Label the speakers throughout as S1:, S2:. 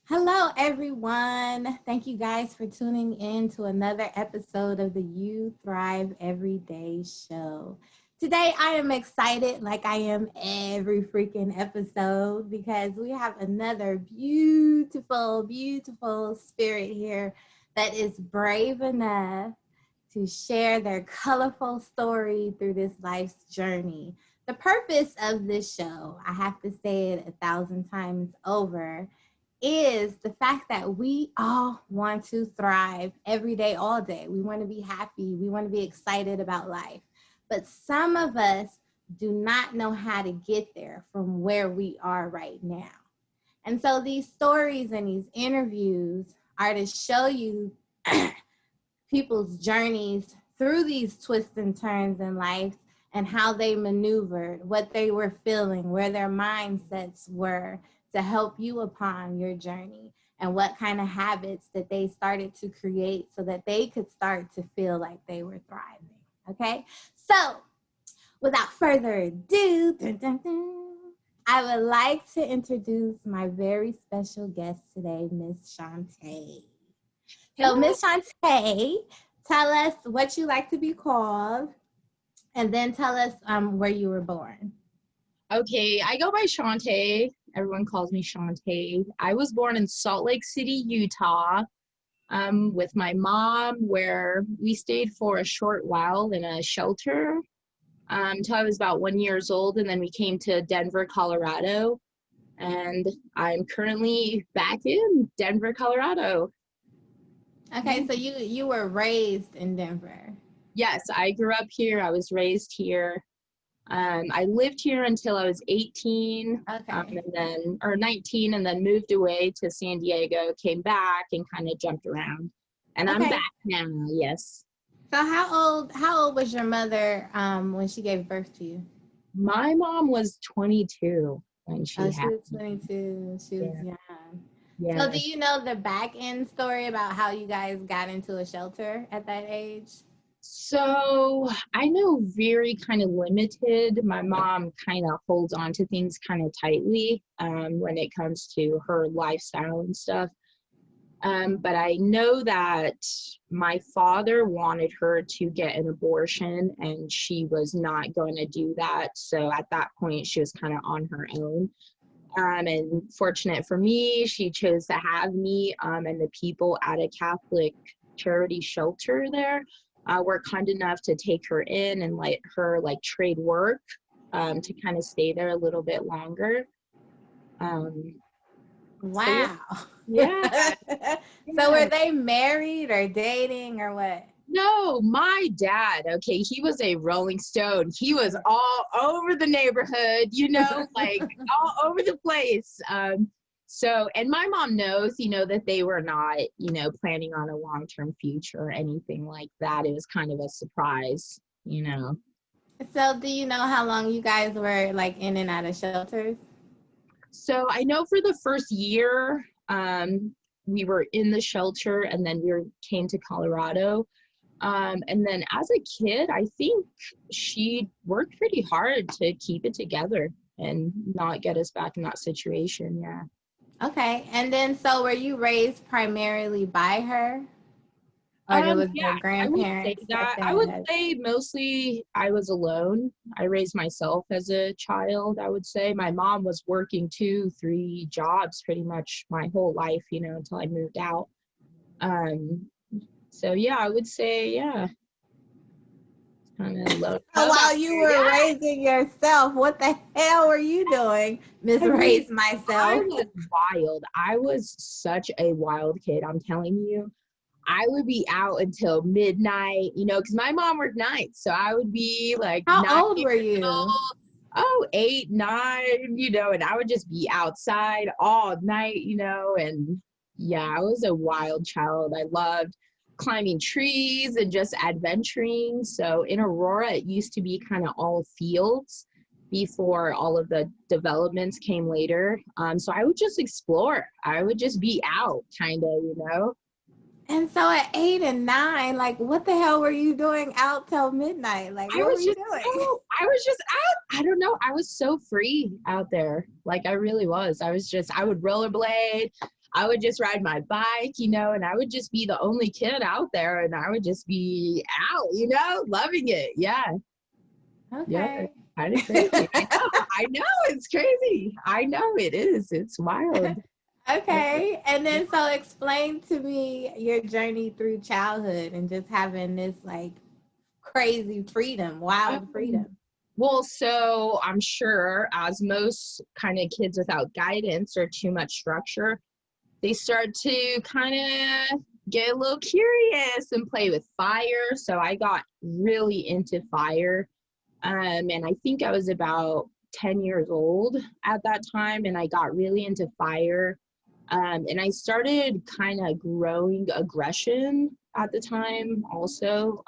S1: Hello, everyone. Thank you guys for tuning in to another episode of the You Thrive Everyday Show. Today, I am excited, like I am every freaking episode, because we have another beautiful, beautiful spirit here that is brave enough to share their colorful story through this life's journey. The purpose of this show, I have to say it 1,000 times over, is the fact that we all want to thrive every day, all day. We want to be happy. We want to be excited about life. But some of us do not know how to get there from where we are right now. And so these stories and these interviews are to show you people's journeys through these twists and turns in life and how they maneuvered, what they were feeling, where their mindsets were to help you upon your journey, and what kind of habits that they started to create so that they could start to feel like they were thriving. Okay, so without further ado, dun, dun, dun, I would like to introduce my very special guest today, Miss Shante. So, Miss Shante, tell us what you like to be called, and then tell us where you were born.
S2: Okay, I go by Shante. Everyone calls me Shante. I was born in Salt Lake City, Utah, with my mom, where we stayed for a short while in a shelter until I was about 1 year old, and then we came to Denver, Colorado, and I'm currently back in Denver, Colorado.
S1: Okay, so you were raised in Denver.
S2: Yes, I grew up here. I was raised here. I lived here until I was 18,
S1: Okay.
S2: and then or 19, and then moved away to San Diego, came back, and kind of jumped around. And I'm
S1: Okay.
S2: back now, yes.
S1: So how old was your mother when she gave birth to you?
S2: My mom was 22 when she
S1: Oh, she
S2: had
S1: was
S2: me.
S1: 22. She was
S2: Yeah,
S1: young. So do
S2: yes.
S1: you know the back end story about how you guys got into a shelter at that age?
S2: So I know very kind of limited. My mom kind of holds on to things kind of tightly when it comes to her lifestyle and stuff. But I know that my father wanted her to get an abortion, and she was not going to do that. So at that point, she was kind of on her own. And fortunate for me, she chose to have me, and the people at a Catholic charity shelter there were kind enough to take her in and let her like trade work to kind of stay there a little bit longer. Um, so yeah,
S1: Wow.
S2: yeah,
S1: So
S2: yeah.
S1: were they married or dating or what?
S2: No, my dad, okay, he was a Rolling Stone. He was all over the neighborhood, like all over the place. And my mom knows, that they were not, planning on a long-term future or anything like that. It was kind of a surprise.
S1: So do you know how long you guys were like in and out of shelters?
S2: So I know for the first year, we were in the shelter, and then came to Colorado. And then as a kid, I think she worked pretty hard to keep it together and not get us back in that situation. Yeah.
S1: Okay. And then so were you raised primarily by her? Or there was
S2: Yeah,
S1: the
S2: I would say
S1: grandparents,
S2: that. I would
S1: stepdad?
S2: say mostly I was alone. I raised myself as a child, I would say. My mom was working 2, 3 jobs pretty much my whole life, until I moved out. Um, so yeah, I would say, yeah, kind of low.
S1: So
S2: How about
S1: while you
S2: you?
S1: were
S2: Yeah.
S1: raising yourself, what the hell were you doing? Miss
S2: I mean,
S1: Raise
S2: I
S1: Myself.
S2: was wild. I was such a wild kid. I'm telling you, I would be out until midnight, because my mom worked nights. So I would be like
S1: How
S2: 9 years
S1: old were you?
S2: old, oh, 8, 9, and I would just be outside all night, and yeah, I was a wild child. I loved climbing trees and just adventuring. So in Aurora, it used to be kind of all fields before all of the developments came later. So I would just explore. I would just be out, kind of.
S1: And so at 8 and 9, like what the hell were you doing out till midnight? Like
S2: I
S1: what were
S2: was
S1: you
S2: just
S1: doing?
S2: so I was just out. I don't know. I was so free out there. Like I really was. I would rollerblade. I would just ride my bike, you know, and I would just be the only kid out there, and I would just be out, you know, loving it. Yeah. Yeah.
S1: Okay.
S2: Kind of crazy. I know. I know. It's crazy. I know it is. It's wild.
S1: Okay. And then so explain to me your journey through childhood and just having this like crazy freedom, wild
S2: Um,
S1: freedom.
S2: well, so I'm sure as most kind of kids without guidance or too much structure, they start to kind of get a little curious and play with fire. So I got really into fire. And I think I was about 10 years old at that time, and I got really into fire. And I started kind of growing aggression at the time also.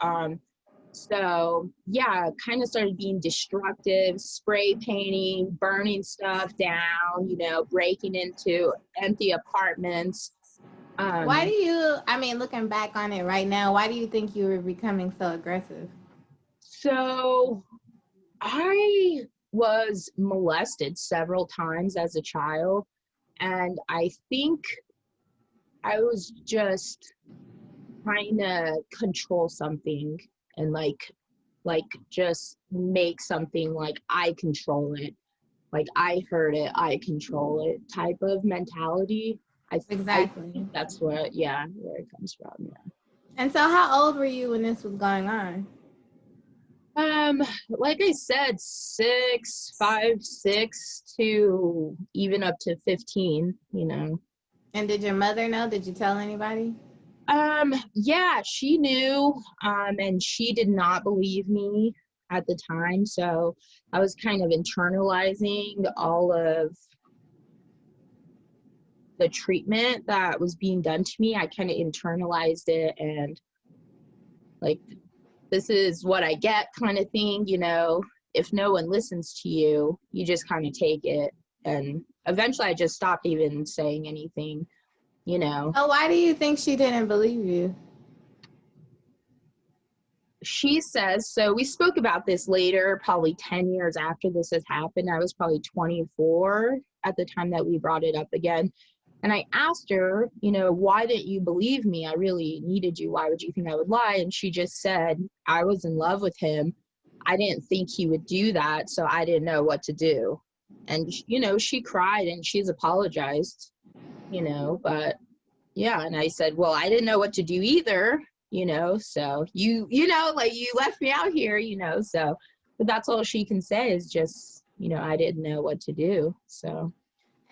S2: So yeah, kind of started being destructive, spray painting, burning stuff down, you know, breaking into empty apartments.
S1: Why do
S2: Um,
S1: you, I mean, looking back on it right now, why do you think you were becoming so aggressive?
S2: so I was molested several times as a child, and I think I was just trying to control something and like just make something like I control it, like I heard it, I control it type of mentality. I think
S1: Exactly.
S2: that's what, yeah, where it comes from. Yeah.
S1: And so how old were you when this was going on?
S2: Like I said, 6 to even up to 15, you know.
S1: And did your mother know? Did you tell anybody?
S2: Yeah, she knew, and she did not believe me at the time. So I was kind of internalizing all of the treatment that was being done to me. I kind of internalized it, and like, this is what I get kind of thing, you know. If no one listens to you, you just kind of take it. And eventually I just stopped even saying anything, you know.
S1: Oh, why do you think she didn't believe you?
S2: She says, so we spoke about this later, probably 10 years after this has happened. I was probably 24 at the time that we brought it up again. And I asked her, you know, why didn't you believe me? I really needed you. Why would you think I would lie? And she just said, I was in love with him. I didn't think he would do that. So I didn't know what to do. And, you know, she cried and she's apologized, you know, but yeah. And I said, well, I didn't know what to do either, you know, so you know, like, you left me out here, you know, so, but that's all she can say is just, you know, I didn't know what to do. So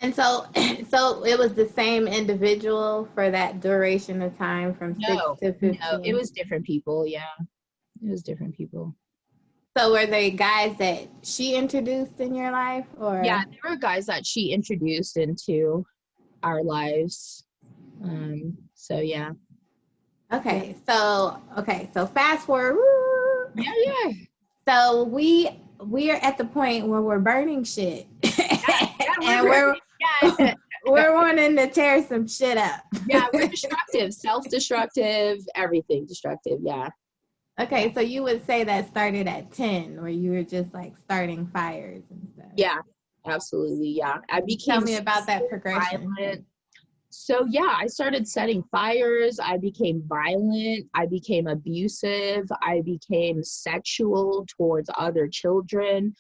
S1: And so, so it was the same individual for that duration of time from 6
S2: no,
S1: to
S2: no, it
S1: 15.
S2: was different people. Yeah, it was different people.
S1: So were they guys that she introduced in your life
S2: Yeah,
S1: or?
S2: there were guys that she introduced into our lives. So yeah. Yeah.
S1: Okay, so fast forward.
S2: Yeah, yeah.
S1: So we're at the point where we're burning shit.
S2: Yeah, yeah, we're
S1: And
S2: very, yeah.
S1: we're wanting to tear some shit up.
S2: Yeah, we're destructive, self-destructive, everything destructive. Yeah. Yeah.
S1: Okay, so you would say that started at 10 where you were just like starting fires and stuff.
S2: Yeah, absolutely. Yeah. I
S1: Tell
S2: became
S1: me about that
S2: so
S1: progression.
S2: violent. So yeah, I started setting fires. I became violent. I became abusive. I became sexual towards other children.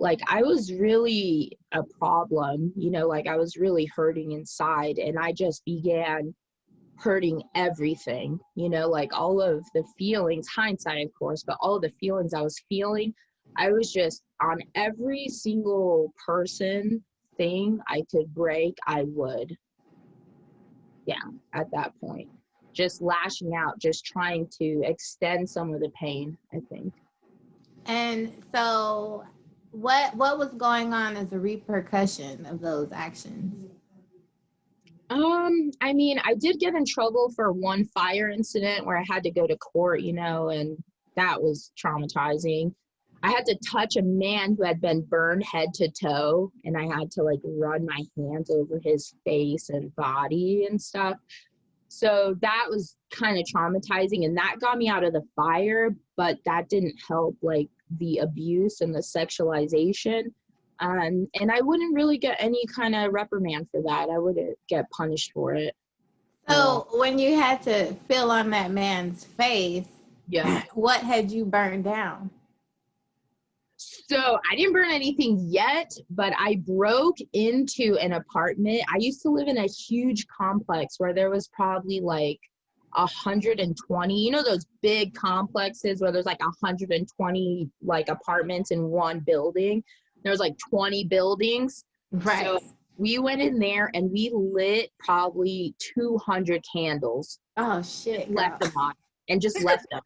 S2: Like, I was really a problem, you know, like I was really hurting inside, and I just began hurting everything, you know, like all of the feelings, hindsight of course, but all of the feelings I was feeling, I was just on every single person, thing I could break, I would. Yeah, at that point, just lashing out, just trying to extend some of the pain, I think.
S1: And so what was going on as a repercussion of those actions?
S2: I mean, I did get in trouble for one fire incident where I had to go to court, you know, and that was traumatizing. I had to touch a man who had been burned head to toe, and I had to like run my hands over his face and body and stuff. So that was kind of traumatizing, and that got me out of the fire, but that didn't help like the abuse and the sexualization. And I wouldn't really get any kind of reprimand for that. I wouldn't get punished for it at all.
S1: So when you had to fill on that man's face,
S2: Yeah.
S1: what had you burned down?
S2: So I didn't burn anything yet, but I broke into an apartment. I used to live in a huge complex where there was probably like 120, those big complexes where there's like 120 like apartments in one building. There's like 20 buildings.
S1: Right.
S2: So we went in there and we lit probably 200 candles,
S1: Oh shit,
S2: left
S1: girl.
S2: them on, and just left them.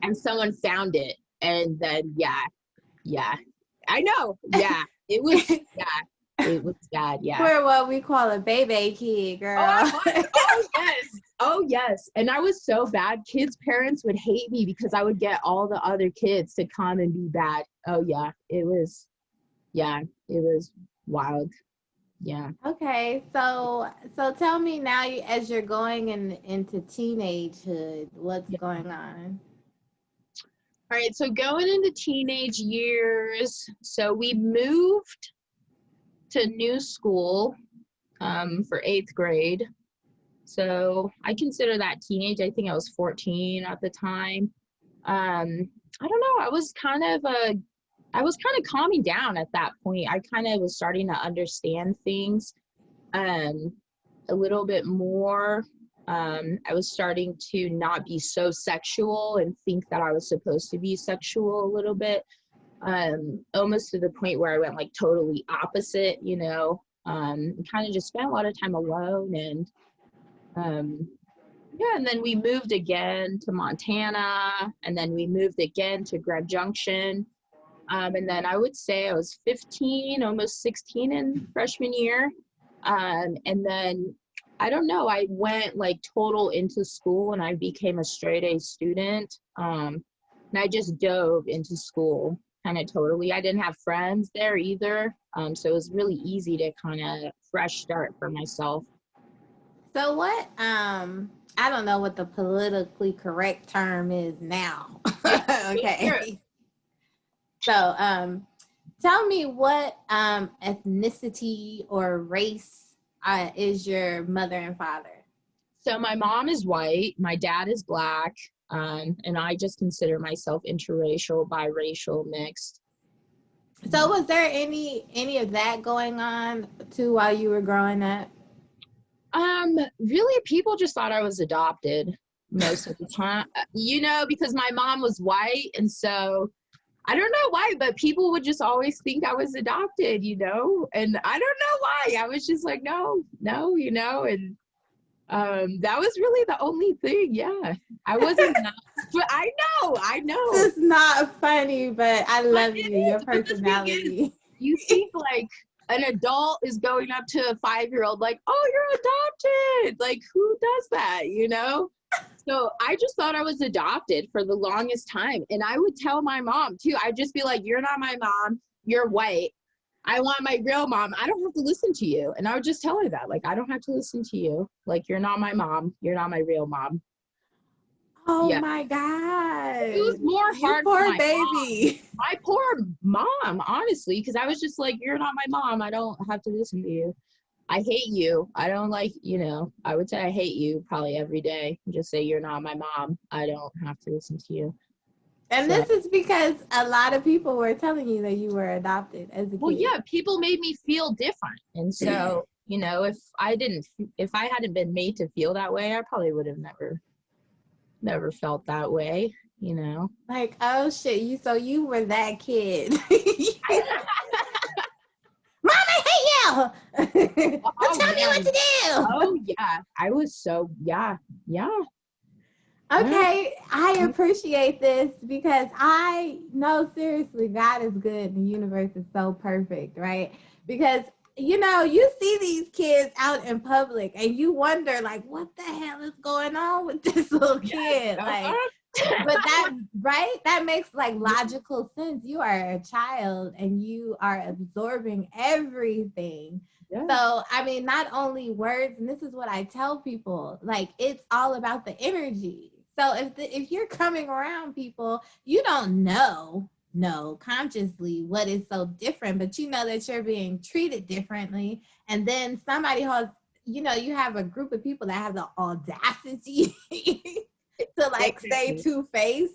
S2: And someone found it. And then, yeah, I know. Yeah, it was, it was bad. Yeah.
S1: We're what we call a baby kid,
S2: Oh, I
S1: girl.
S2: was. Oh, yes. Oh, yes. And I was so bad. Kids' parents would hate me because I would get all the other kids to come and be bad. Oh, yeah. It was wild. Yeah.
S1: Okay, so tell me now, as you're going into teenagehood, what's
S2: Yeah.
S1: going on?
S2: All right. So going into teenage years, so we moved to new school for 8th grade. So I consider that teenage. I think I was 14 at the time. I don't know. I was kind of calming down at that point. I kind of was starting to understand things a little bit more. I was starting to not be so sexual and think that I was supposed to be sexual a little bit. Almost to the point where I went like totally opposite, kind of just spent a lot of time alone. And yeah, and then we moved again to Montana, and then we moved again to Grand Junction. And then I would say I was 15, almost 16 in freshman year. And then I don't know, I went like total into school and I became a straight A student. And I just dove into school kind of totally. I didn't have friends there either. So it was really easy to kind of fresh start for myself.
S1: So what? I don't know what the politically correct term is now.
S2: Yeah.
S1: Okay. So tell me what ethnicity or race is your mother and father?
S2: So my mom is white, my dad is black, and I just consider myself interracial, biracial, mixed.
S1: So was there any of that going on too while you were growing up?
S2: Really, people just thought I was adopted most of the time, because my mom was white, and so I don't know why, but people would just always think I was adopted, and I don't know why. I was just like, no, and that was really the only thing. Yeah, I wasn't, but I know.
S1: This is not funny, but I
S2: But
S1: love
S2: it
S1: you, your
S2: is. But the thing is,
S1: personality.
S2: you think like an adult is going up to a 5-year-old like, oh, you're adopted. Like, who does that? So I just thought I was adopted for the longest time. And I would tell my mom too. I'd just be like, you're not my mom. You're white. I want my real mom. I don't have to listen to you. And I would just tell her that. Like, I don't have to listen to you. Like, you're not my mom. You're not my real mom.
S1: Oh
S2: Yeah.
S1: my God.
S2: It was more
S1: You
S2: hard
S1: poor
S2: for my
S1: baby.
S2: mom. My poor mom, honestly, because I was just like, you're not my mom. I don't have to listen to you. I hate you. I don't like, I would say I hate you probably every day. Just say you're not my mom. I don't have to listen to you.
S1: And
S2: So,
S1: this is because a lot of people were telling you that you were adopted as a kid.
S2: well, yeah, people made me feel different. And so, if I hadn't been made to feel that way, I probably would have never felt that way,
S1: Like, oh shit, you were that kid. Mom, I hate you.
S2: Oh,
S1: Tell me what to do.
S2: Oh, yeah. I was so, yeah.
S1: Okay, I appreciate this because I know seriously God is good and the universe is so perfect, right? Because you see these kids out in public and you wonder like what the hell is going on with this little kid? Like, but that makes like logical sense. You are a child and you are absorbing everything.
S2: Yeah.
S1: So, I mean, not only words, and this is what I tell people, like it's all about the energy. So if you're coming around people, you don't know know consciously what is so different, but you know that you're being treated differently. And then somebody has, you have a group of people that have the audacity to like say
S2: Exactly.
S1: two-face,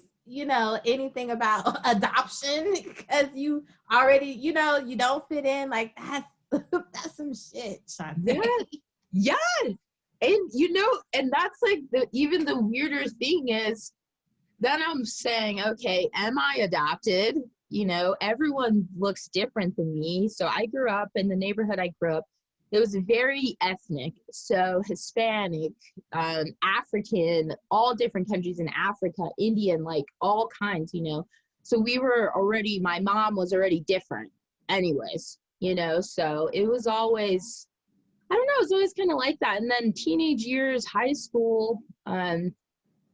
S1: anything about adoption because you already, you don't fit in. Like that's some shit,
S2: Yeah.
S1: Shante.
S2: Yeah. And and that's like even the weirder thing is then I'm saying, okay, am I adopted? Everyone looks different than me. So I grew up in the neighborhood I grew up. It was very ethnic. So Hispanic, African, all different countries in Africa, Indian, like all kinds. So my mom was already different anyways. So it was always, I don't know, it was always kind of like that. And then teenage years, high school, the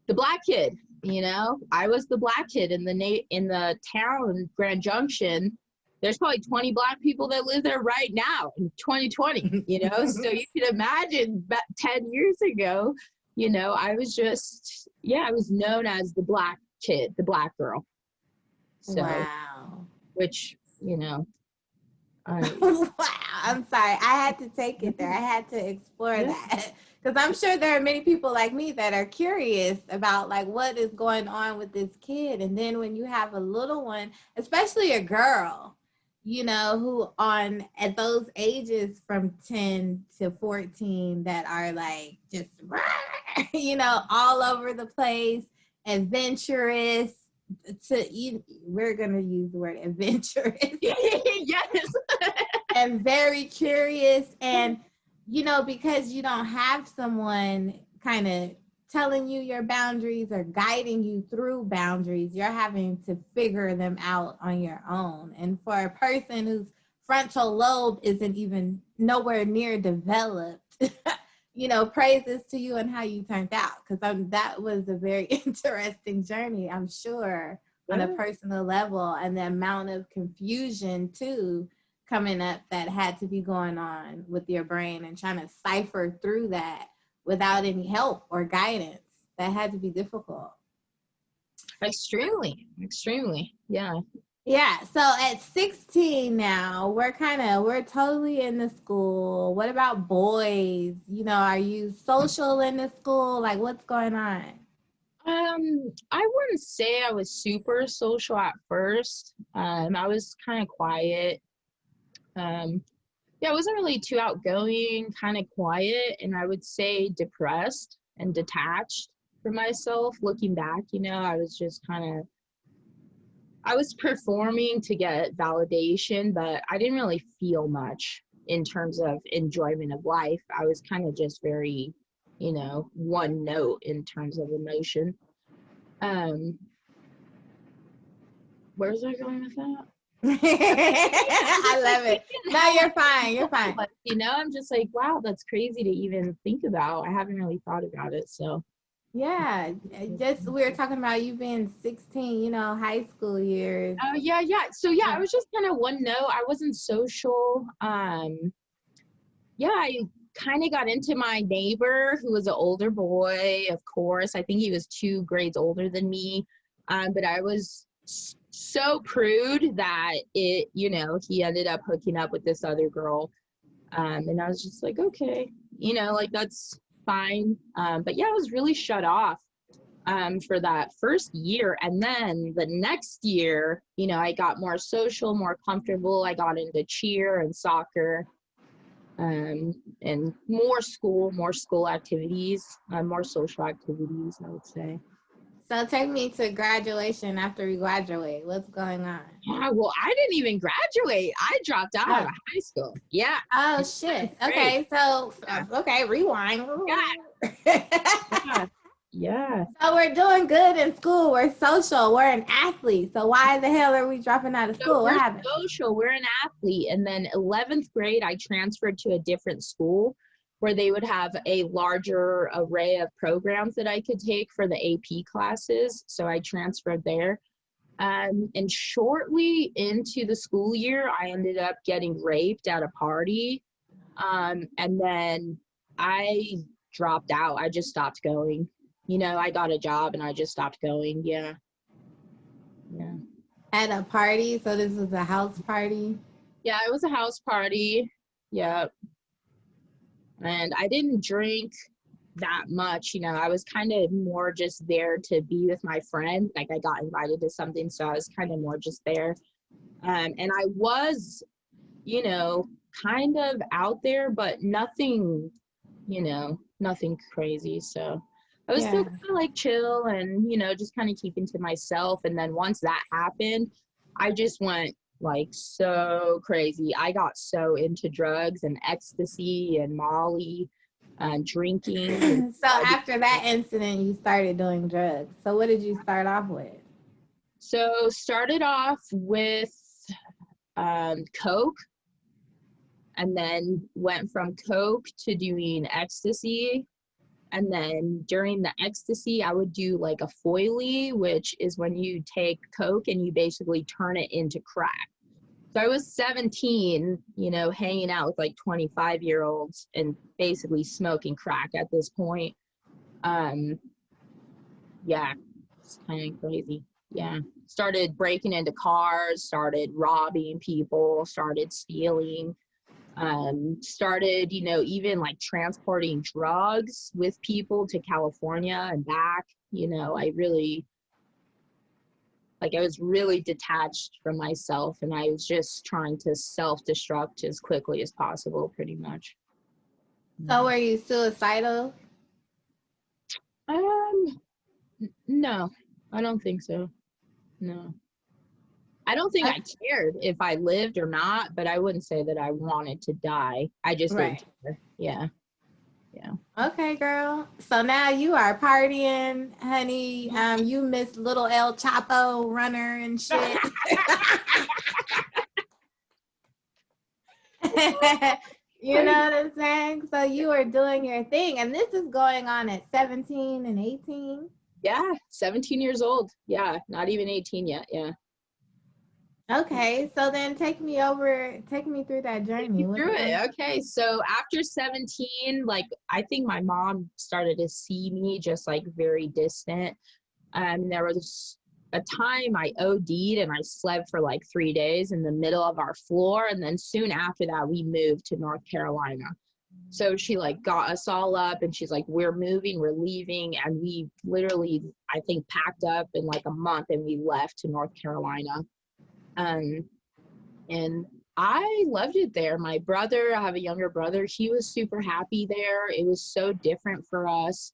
S2: black kid. I was the black kid in the town, Grand Junction. There's probably 20 black people that live there right now in 2020. So you can imagine about 10 years ago, I was just, I was known as the black kid, the black girl. So,
S1: Wow.
S2: which, I,
S1: Wow. I'm sorry. I had to take it there. I had to explore
S2: yeah,
S1: that because I'm sure there are many people like me that are curious about like what is going on with this kid. And then when you have a little one, especially a girl, who on at those ages from 10 to 14 that are like just, all over the place, adventurous, we're gonna use the word adventurous.
S2: yes.
S1: And very curious, and because you don't have someone kind of telling you your boundaries or guiding you through boundaries, you're having to figure them out on your own. And for a person whose frontal lobe isn't even nowhere near developed, praises to you and how you turned out, because that was a very interesting journey, I'm sure, on a
S2: Yeah.
S1: personal level, and the amount of confusion too coming up that had to be going on with your brain and trying to cipher through that without any help or guidance. That had to be difficult.
S2: Extremely, extremely. Yeah.
S1: Yeah, so at 16 now, we're totally in the school. What about boys? Are you social in the school? Like what's going on?
S2: I wouldn't say I was super social at first. I was kind of quiet. Yeah, I wasn't really too outgoing, kind of quiet, and I would say depressed and detached from myself. Looking back, I was just I was performing to get validation, but I didn't really feel much in terms of enjoyment of life. I was kind of just very, one note in terms of emotion. Um, where was I going with that?
S1: I
S2: Just like
S1: love it.
S2: thinking
S1: No,
S2: how
S1: you're fine. You're
S2: I
S1: fine.
S2: was, I'm just like, wow, that's crazy to even think about. I haven't really thought about it. So,
S1: Yeah, just we were talking about you being 16, high school years.
S2: yeah, yeah. So yeah, I
S1: Yeah.
S2: was just kind of one note. I wasn't social. Yeah, I kind of got into my neighbor who was an older boy, of course. I think he was 2 grades older than me. But I was so prude that he ended up hooking up with this other girl. And I was just like, okay, like that's fine. But yeah, I was really shut off for that first year. And then the next year, I got more social, more comfortable. I got into cheer and soccer, and more school activities, more social activities, I would say.
S1: So take me to graduation after we graduate. What's going on?
S2: Yeah, well, I didn't even graduate. I dropped out of
S1: Oh,
S2: high school. Yeah,
S1: oh
S2: in
S1: shit.
S2: 11th grade.
S1: Okay, so
S2: Yeah,
S1: okay, rewind.
S2: yeah, yeah, yeah.
S1: So we're doing good in school. We're social. We're an athlete. So why the hell are we dropping out of
S2: So
S1: school? What
S2: we're
S1: happened?
S2: social, we're an athlete. And then 11th grade, I transferred to a different school where they would have a larger array of programs that I could take for the AP classes. So I transferred there. And shortly into the school year, I ended up getting raped at a party. And then I dropped out. I just stopped going. I got a job and I just stopped going. Yeah. Yeah.
S1: At a party? So this was a house party?
S2: Yeah, it was a house party. Yeah. And I didn't drink that much, you know. I was kind of more just there to be with my friend. Like I got invited to something, so I was kind of more just there. And I was, you know, kind of out there, but nothing, you know, nothing crazy. So I was still
S1: Yeah.
S2: kind of like chill and, you know, just kind of keeping to myself. And then once that happened, I just went like so crazy. I got so into drugs and ecstasy and Molly and drinking. And
S1: So after that incident, you started doing drugs. So what did you start off with?
S2: so started off with Coke, and then went from Coke to doing ecstasy. And then during the ecstasy, I would do like a foily, which is when you take Coke and you basically turn it into crack. So I was 17, you know, hanging out with like 25-year-olds and basically smoking crack at this point. Um, yeah, it's kind of crazy. Yeah. Started breaking into cars, started robbing people, started stealing, started, you know, even like transporting drugs with people to California and back. You know, I was really detached from myself, and I was just trying to self-destruct as quickly as possible, pretty much.
S1: So were you suicidal?
S2: Um, no, I don't think so. No. I don't think I cared if I lived or not, but I wouldn't say that I wanted to die. I just didn't
S1: Right.
S2: care. Yeah. Yeah.
S1: Okay, girl. So now you are partying, honey. You miss little El Chapo runner and shit. You know what I'm saying? So you are doing your thing, and this is going on at 17 and 18.
S2: Yeah, 17 years old. Yeah, not even 18 yet. Yeah.
S1: Okay, so then take me through that
S2: Take
S1: journey.
S2: you
S1: What's
S2: through
S1: going?
S2: it. Okay. So after 17, like I think my mom started to see me just like very distant. There was a time I OD'd and I slept for like 3 days in the middle of our floor. And then soon after that, we moved to North Carolina. So she like got us all up and she's like, we're moving, we're leaving. And we literally, I think, packed up in like a month and we left to North Carolina. Um, and I loved it there. My brother, I have a younger brother, he was super happy there. It was so different for us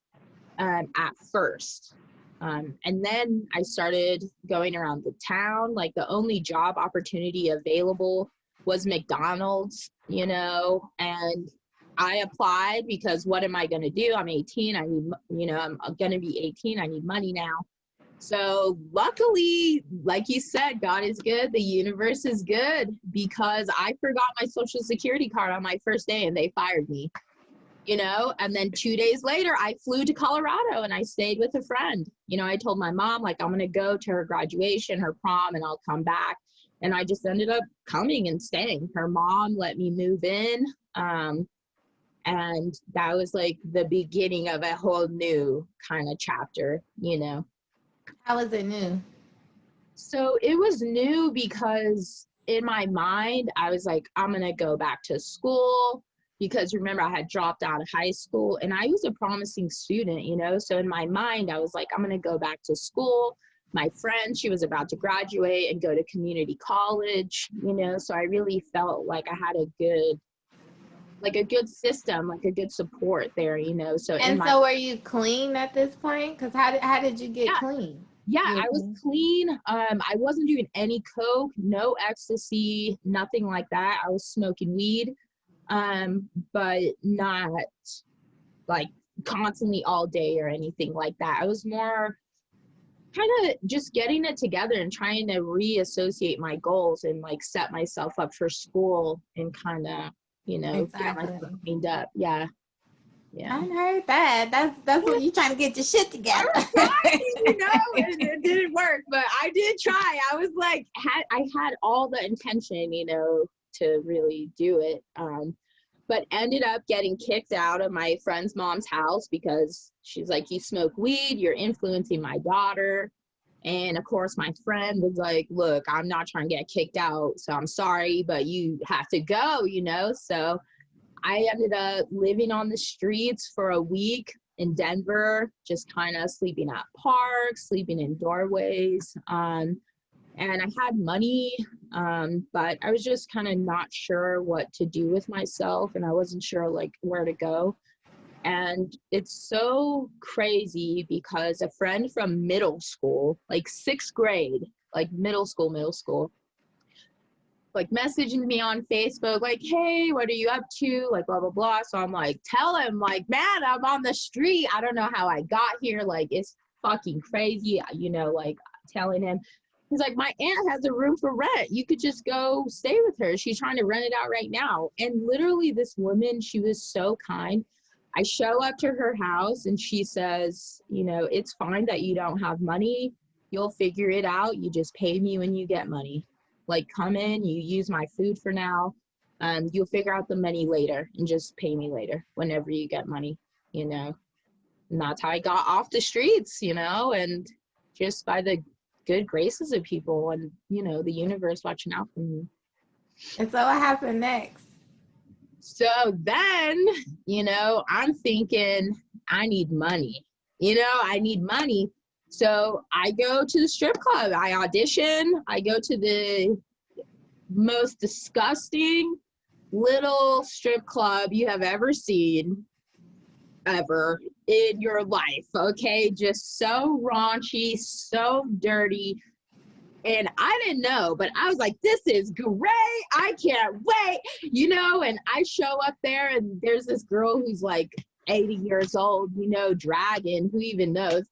S2: at first. And then I started going around the town. Like the only job opportunity available was McDonald's, you know, and I applied because what am I going to do? I'm 18. I need, you know, I'm going to be 18. I need money now. So luckily, like you said, God is good. The universe is good because I forgot my social security card on my first day and they fired me, you know. And then 2 days later, I flew to Colorado and I stayed with a friend. You know, I told my mom, like, I'm going to go to her graduation, her prom, and I'll come back. And I just ended up coming and staying. Her mom let me move in. And that was like the beginning of a whole new kind of chapter, you know.
S1: How was it new?
S2: So it was new because in my mind, I was like, I'm going to go back to school because remember, I had dropped out of high school and I was a promising student, you know? So in my mind, I was like, I'm going to go back to school. My friend, she was about to graduate and go to community college, you know? So I really felt like I had a good system, like a good support there, you know? So in
S1: And
S2: my,
S1: so were you clean at this point? Because how did you get
S2: yeah,
S1: clean?
S2: yeah,
S1: You were
S2: I was
S1: clean.
S2: clean. I wasn't doing any coke, no ecstasy, nothing like that. I was smoking weed, but not like constantly all day or anything like that. I was more kind of just getting it together and trying to reassociate my goals and like set myself up for school and kind of, you know, get
S1: Exactly.
S2: myself cleaned up. Yeah,
S1: I
S2: yeah.
S1: heard that. That's what you trying to get your shit
S2: I
S1: together.
S2: was trying, you know, and it didn't work, but I did try. I was like, I had all the intention, you know, to really do it. But ended up getting kicked out of my friend's mom's house because she's like, you smoke weed, you're influencing my daughter. And of course, my friend was like, look, I'm not trying to get kicked out, so I'm sorry, but you have to go, you know? So I ended up living on the streets for a week in Denver, just kind of sleeping at parks, sleeping in doorways. And I had money, but I was just kind of not sure what to do with myself, and I wasn't sure like where to go. And it's so crazy because a friend from middle school, like sixth grade, like middle school, like messaging me on Facebook, like, hey, what are you up to? Like, blah, blah, blah. So I'm like, tell him, like, man, I'm on the street. I don't know how I got here. Like, it's fucking crazy, you know, like telling him. He's like, my aunt has a room for rent. You could just go stay with her. She's trying to rent it out right now. And literally, this woman, she was so kind. I show up to her house and she says, you know, it's fine that you don't have money. You'll figure it out. You just pay me when you get money. Like, come in, you use my food for now. You'll figure out the money later and just pay me later whenever you get money, you know. And that's how I got off the streets, you know, and just by the good graces of people and, you know, the universe watching out for me.
S1: And so what happened next?
S2: So then, you know, I'm thinking I need money. You know, I need money. So I go to the strip club. I audition. I go to the most disgusting little strip club you have ever seen ever in your life. Okay, just so raunchy, so dirty. And I didn't know, but I was like, this is great. I can't wait, you know. And I show up there and there's this girl who's like 80 years old, you know, dragon, who even knows.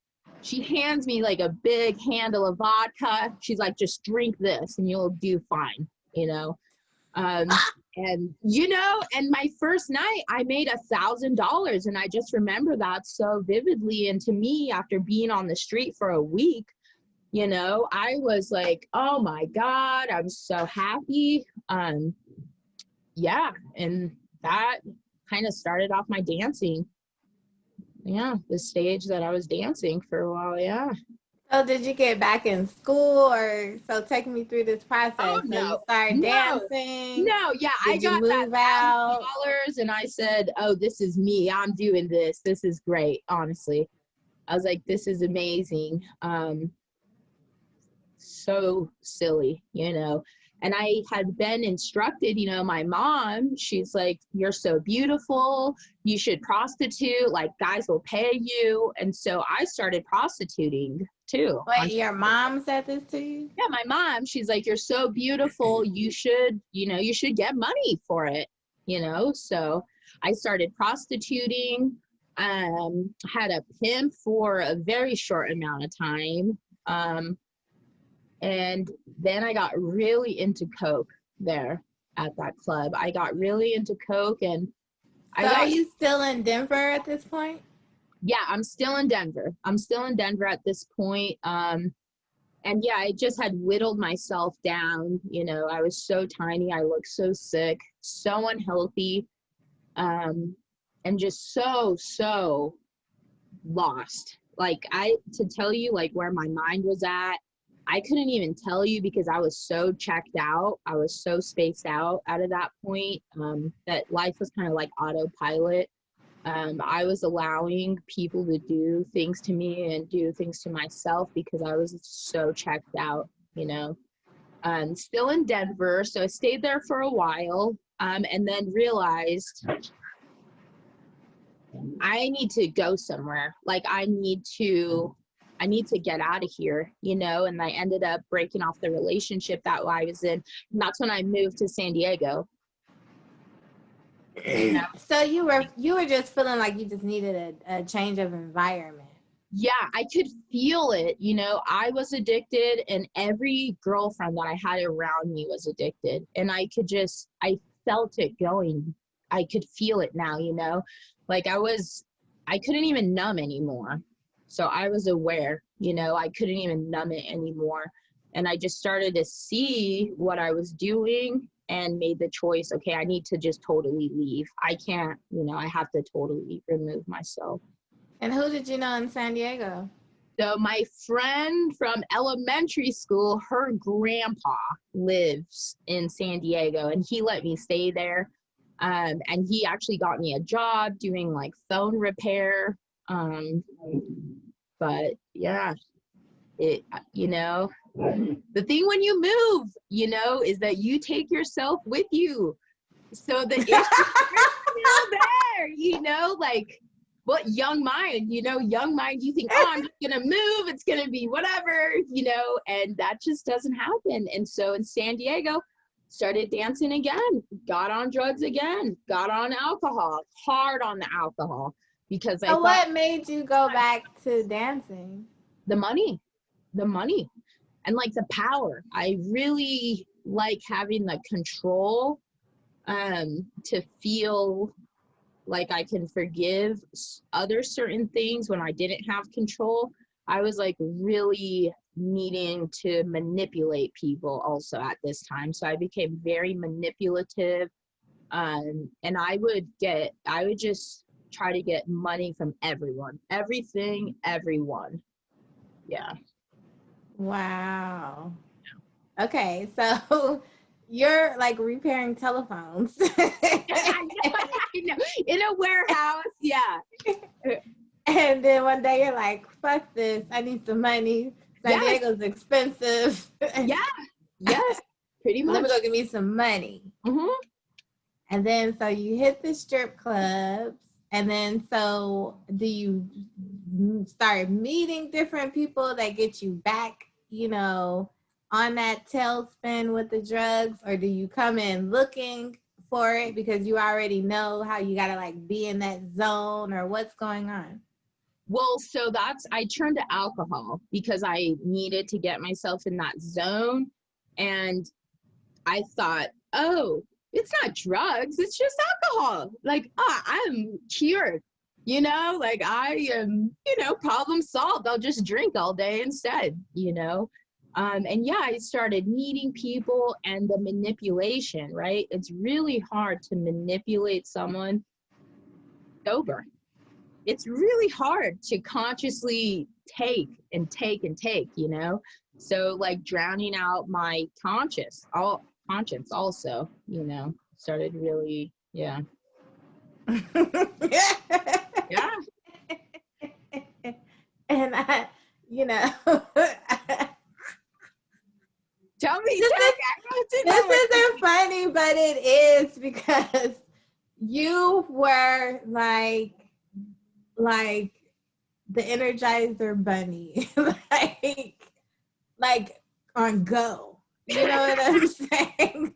S2: She hands me like a big handle of vodka. She's like, just drink this and you'll do fine, you know. And you know, and my first night I made $1,000, and I just remember that so vividly. And to me, after being on the street for a week, you know, I was like, oh my God, I'm so happy. Yeah, and that kind of started off my dancing. Yeah, the stage that I was dancing for a while. Yeah.
S1: So did you get back in school, or so take me through this
S2: Oh
S1: process? So you
S2: no,
S1: started
S2: no,
S1: dancing.
S2: no. Yeah, I
S1: Did you
S2: got that
S1: move out?
S2: $1,000, and I said, oh, this is me. I'm doing this. This is great. Honestly, I was like, this is amazing. So silly, you know. And I had been instructed, you know, my mom, she's like, you're so beautiful. You should prostitute. Like, guys will pay you. And so I started prostituting too.
S1: Wait, your mom said this to you?
S2: Yeah, my mom, she's like, you're so beautiful. You should, you know, you should get money for it, you know. So I started prostituting. Had a pimp for a very short amount of time. And then I got really into coke there at that club. I got really into coke, and
S1: So
S2: I
S1: are
S2: got,
S1: you still in Denver at this point?
S2: yeah, I'm still in Denver. I'm still in Denver at this point. And yeah, I just had whittled myself down. You know, I was so tiny. I looked so sick, so unhealthy, and just so lost. Like, to tell you like where my mind was at, I couldn't even tell you because I was so checked out. I was so spaced out at that point, that life was kind of like autopilot. I was allowing people to do things to me and do things to myself because I was so checked out, you know. Still in Denver, so I stayed there for a while, and then realized I need to go somewhere. Like, I need to get out of here, you know. And I ended up breaking off the relationship that I was in. And that's when I moved to San Diego. You know?
S1: So you were just feeling like you just needed a change of environment.
S2: Yeah, I could feel it. You know, I was addicted, and every girlfriend that I had around me was addicted. And I felt it going. I could feel it now, you know, like I couldn't even numb anymore. So I was aware, you know, I couldn't even numb it anymore. And I just started to see what I was doing and made the choice, okay, I need to just totally leave. I can't, you know, I have to totally remove myself.
S1: And who did you know in San Diego?
S2: So my friend from elementary school, her grandpa lives in San Diego, and he let me stay there. And he actually got me a job doing like phone repair. But yeah, it, the thing when you move, is that you take yourself with you. So the issues are still there, like what young mind, you think, oh, I'm just gonna move, it's gonna be whatever, and that just doesn't happen. And so in San Diego, started dancing again, got on drugs again, got on alcohol, hard on the alcohol, because I thought,
S1: what made you go back to dancing?
S2: the money, and like the power. I really like having the control, to feel like I can forgive other certain things when I didn't have control. I was like really needing to manipulate people also at this time. So I became very manipulative. And I would just try to get money from everyone, everything, everyone. Yeah.
S1: Wow. Okay, so you're like repairing telephones.
S2: I know. In a warehouse, yeah.
S1: And then one day you're like, fuck this, I need some money. San Diego's expensive.
S2: Yeah. Yes, pretty much.
S1: Let me go get me some money.
S2: Mm-hmm.
S1: And then so you hit the strip clubs. And then so do you start meeting different people that get you back, on that tailspin with the drugs? Or do you come in looking for it because you already know how you got to like be in that zone, or what's going on?
S2: Well, so I turned to alcohol because I needed to get myself in that zone. And I thought, oh, it's not drugs, it's just alcohol. Like, I'm cured, like I am, problem solved. I'll just drink all day instead, and yeah, I started meeting people, and the manipulation, right? It's really hard to manipulate someone sober. It's really hard to consciously take and take and take, so like drowning out my conscience also, started really, yeah. Yeah.
S1: And
S2: Tell me,
S1: this isn't funny, but it is, because you were like the Energizer Bunny, like on go. You know what I'm saying?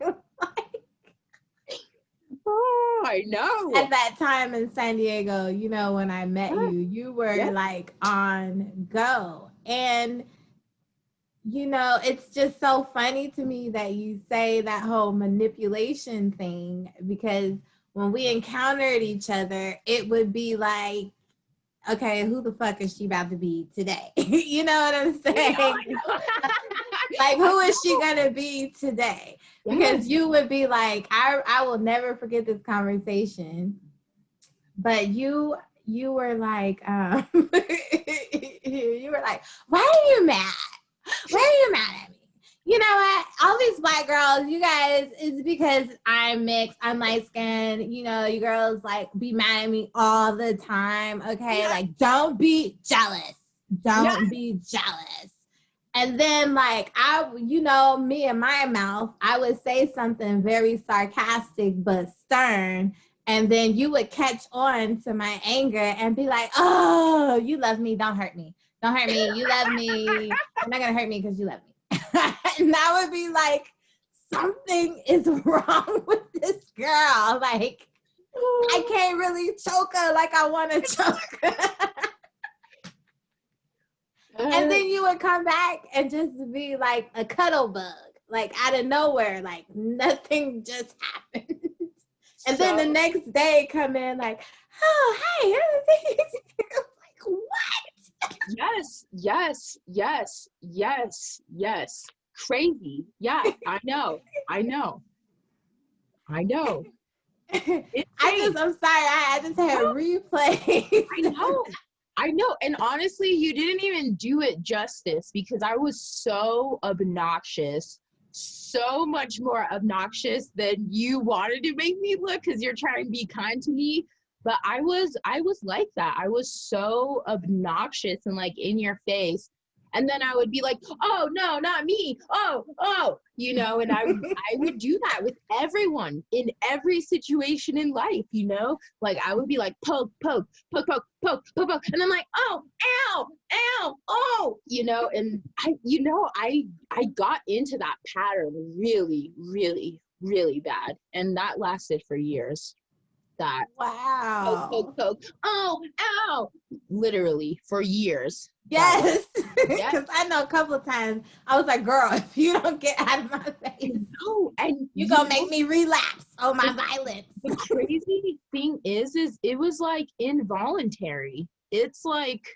S2: Oh, I know.
S1: At that time in San Diego, when I met you were like on go. And it's just so funny to me that you say that whole manipulation thing, because when we encountered each other, it would be like, okay, who the fuck is she about to be today? You know what I'm saying? Like, who is she gonna be today? Because you would be like, I will never forget this conversation. But you were like, you were like, why are you mad? Why are you mad at me? You know what? All these black girls, you guys, it's because I'm mixed, I'm light skinned. You girls like be mad at me all the time. Okay. Yeah. Like, don't be jealous. Don't be jealous. And then like me and my mouth, I would say something very sarcastic but stern. And then you would catch on to my anger and be like, oh, you love me. Don't hurt me. Don't hurt me. You love me. You're not going to hurt me because you love me. And I would be like, something is wrong with this girl. Like, I can't really choke her like I want to choke her. And then you would come back and just be like a cuddle bug, like out of nowhere, like nothing just happened. And then the next day come in like, oh, hey, like, what?
S2: Yes. Crazy. Yeah, I know.
S1: I'm sorry, I just had replays.
S2: I know. I know. And honestly, you didn't even do it justice because I was so obnoxious, so much more obnoxious than you wanted to make me look because you're trying to be kind to me. But I was like that. I was so obnoxious and like in your face. And then I would be like, oh no, not me. Oh, and I would do that with everyone in every situation in life, Like I would be like poke, poke, poke, poke, poke, poke, poke. And I'm like, oh, ow, ow, oh, and I got into that pattern really, really, really bad. And that lasted for years. That poke,
S1: Wow.
S2: poke, poke, oh, ow, literally for years.
S1: Yes.
S2: Yeah,
S1: Because I know a couple of times I was like, girl, if you don't get out of my face,
S2: no, and
S1: you're going to make me relapse on my
S2: the,
S1: violence.
S2: the crazy thing is it was like involuntary. It's like,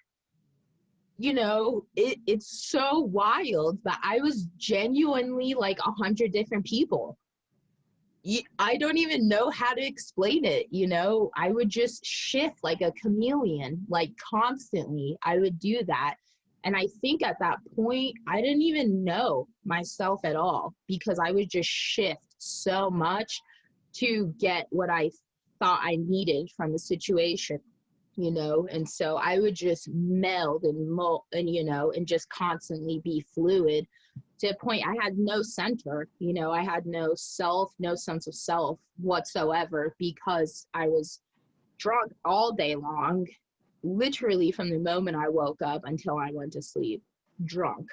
S2: it's so wild that I was genuinely like 100 different people. I don't even know how to explain it. I would just shift like a chameleon, like constantly. I would do that. And I think at that point, I didn't even know myself at all because I would just shift so much to get what I thought I needed from the situation, and so I would just meld and mold and just constantly be fluid to a point I had no center, I had no self, no sense of self whatsoever because I was drunk all day long, literally from the moment I woke up until I went to sleep, drunk,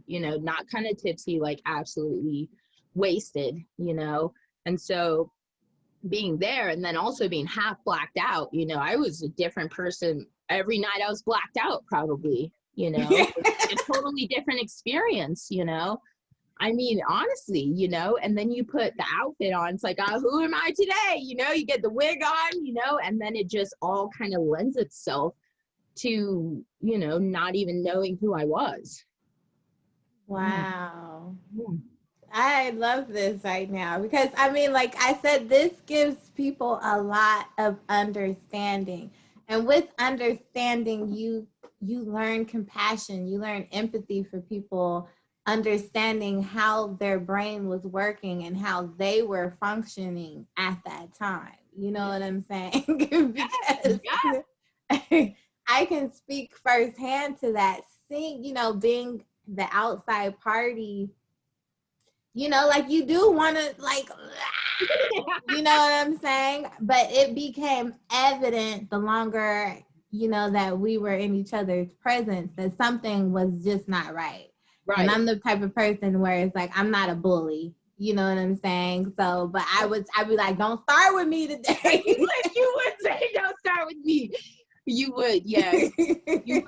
S2: not kind of tipsy, like absolutely wasted, and so being there and then also being half blacked out, I was a different person every night. I was blacked out probably, a totally different experience, I mean, honestly, and then you put the outfit on, it's like, who am I today? You get the wig on, and then it just all kind of lends itself to, not even knowing who I was.
S1: Wow.
S2: Yeah.
S1: I love this right now because I mean, like I said, this gives people a lot of understanding. And with understanding, you learn compassion, you learn empathy for people, understanding how their brain was working and how they were functioning at that time. You know what I'm saying? Because I can speak firsthand to that. Seeing, being the outside party, like you do want to like, you know what I'm saying? But it became evident the longer, that we were in each other's presence that something was just not right. And
S2: Right.
S1: I'm the type of person where it's like, I'm not a bully. You know what I'm saying? So, but I'd be like, don't start with me today.
S2: You would say, don't start with me. You would, yes. You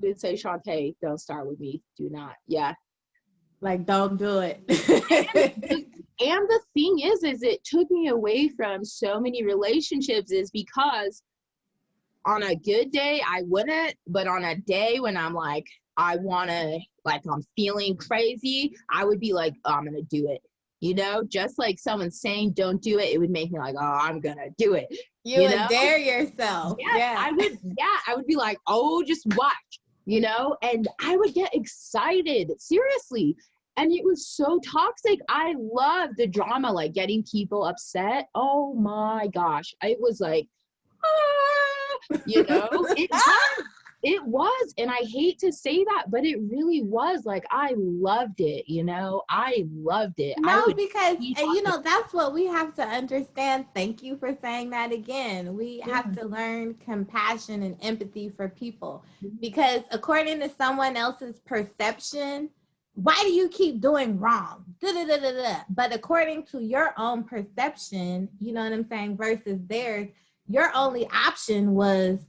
S2: would say, Shante, don't start with me. Do not. Yeah.
S1: Like, don't do it.
S2: And the thing is it took me away from so many relationships is because on a good day, I wouldn't, but on a day when I'm like, I want to, like, I'm feeling crazy, I would be like, oh, I'm going to do it. Just like someone saying, don't do it, it would make me like, oh, I'm going to do it.
S1: You would dare yourself.
S2: Yeah. I would be like, oh, just watch, and I would get excited, seriously. And it was so toxic. I love the drama, like getting people upset. Oh my gosh. It was like, it was. And I hate to say that, but it really was like, I loved it. I loved it.
S1: No, because, and that's what we have to understand. Thank you for saying that again. We have to learn compassion and empathy for people because according to someone else's perception, why do you keep doing wrong? Da-da-da-da-da. But according to your own perception, you know what I'm saying, versus theirs, your only option was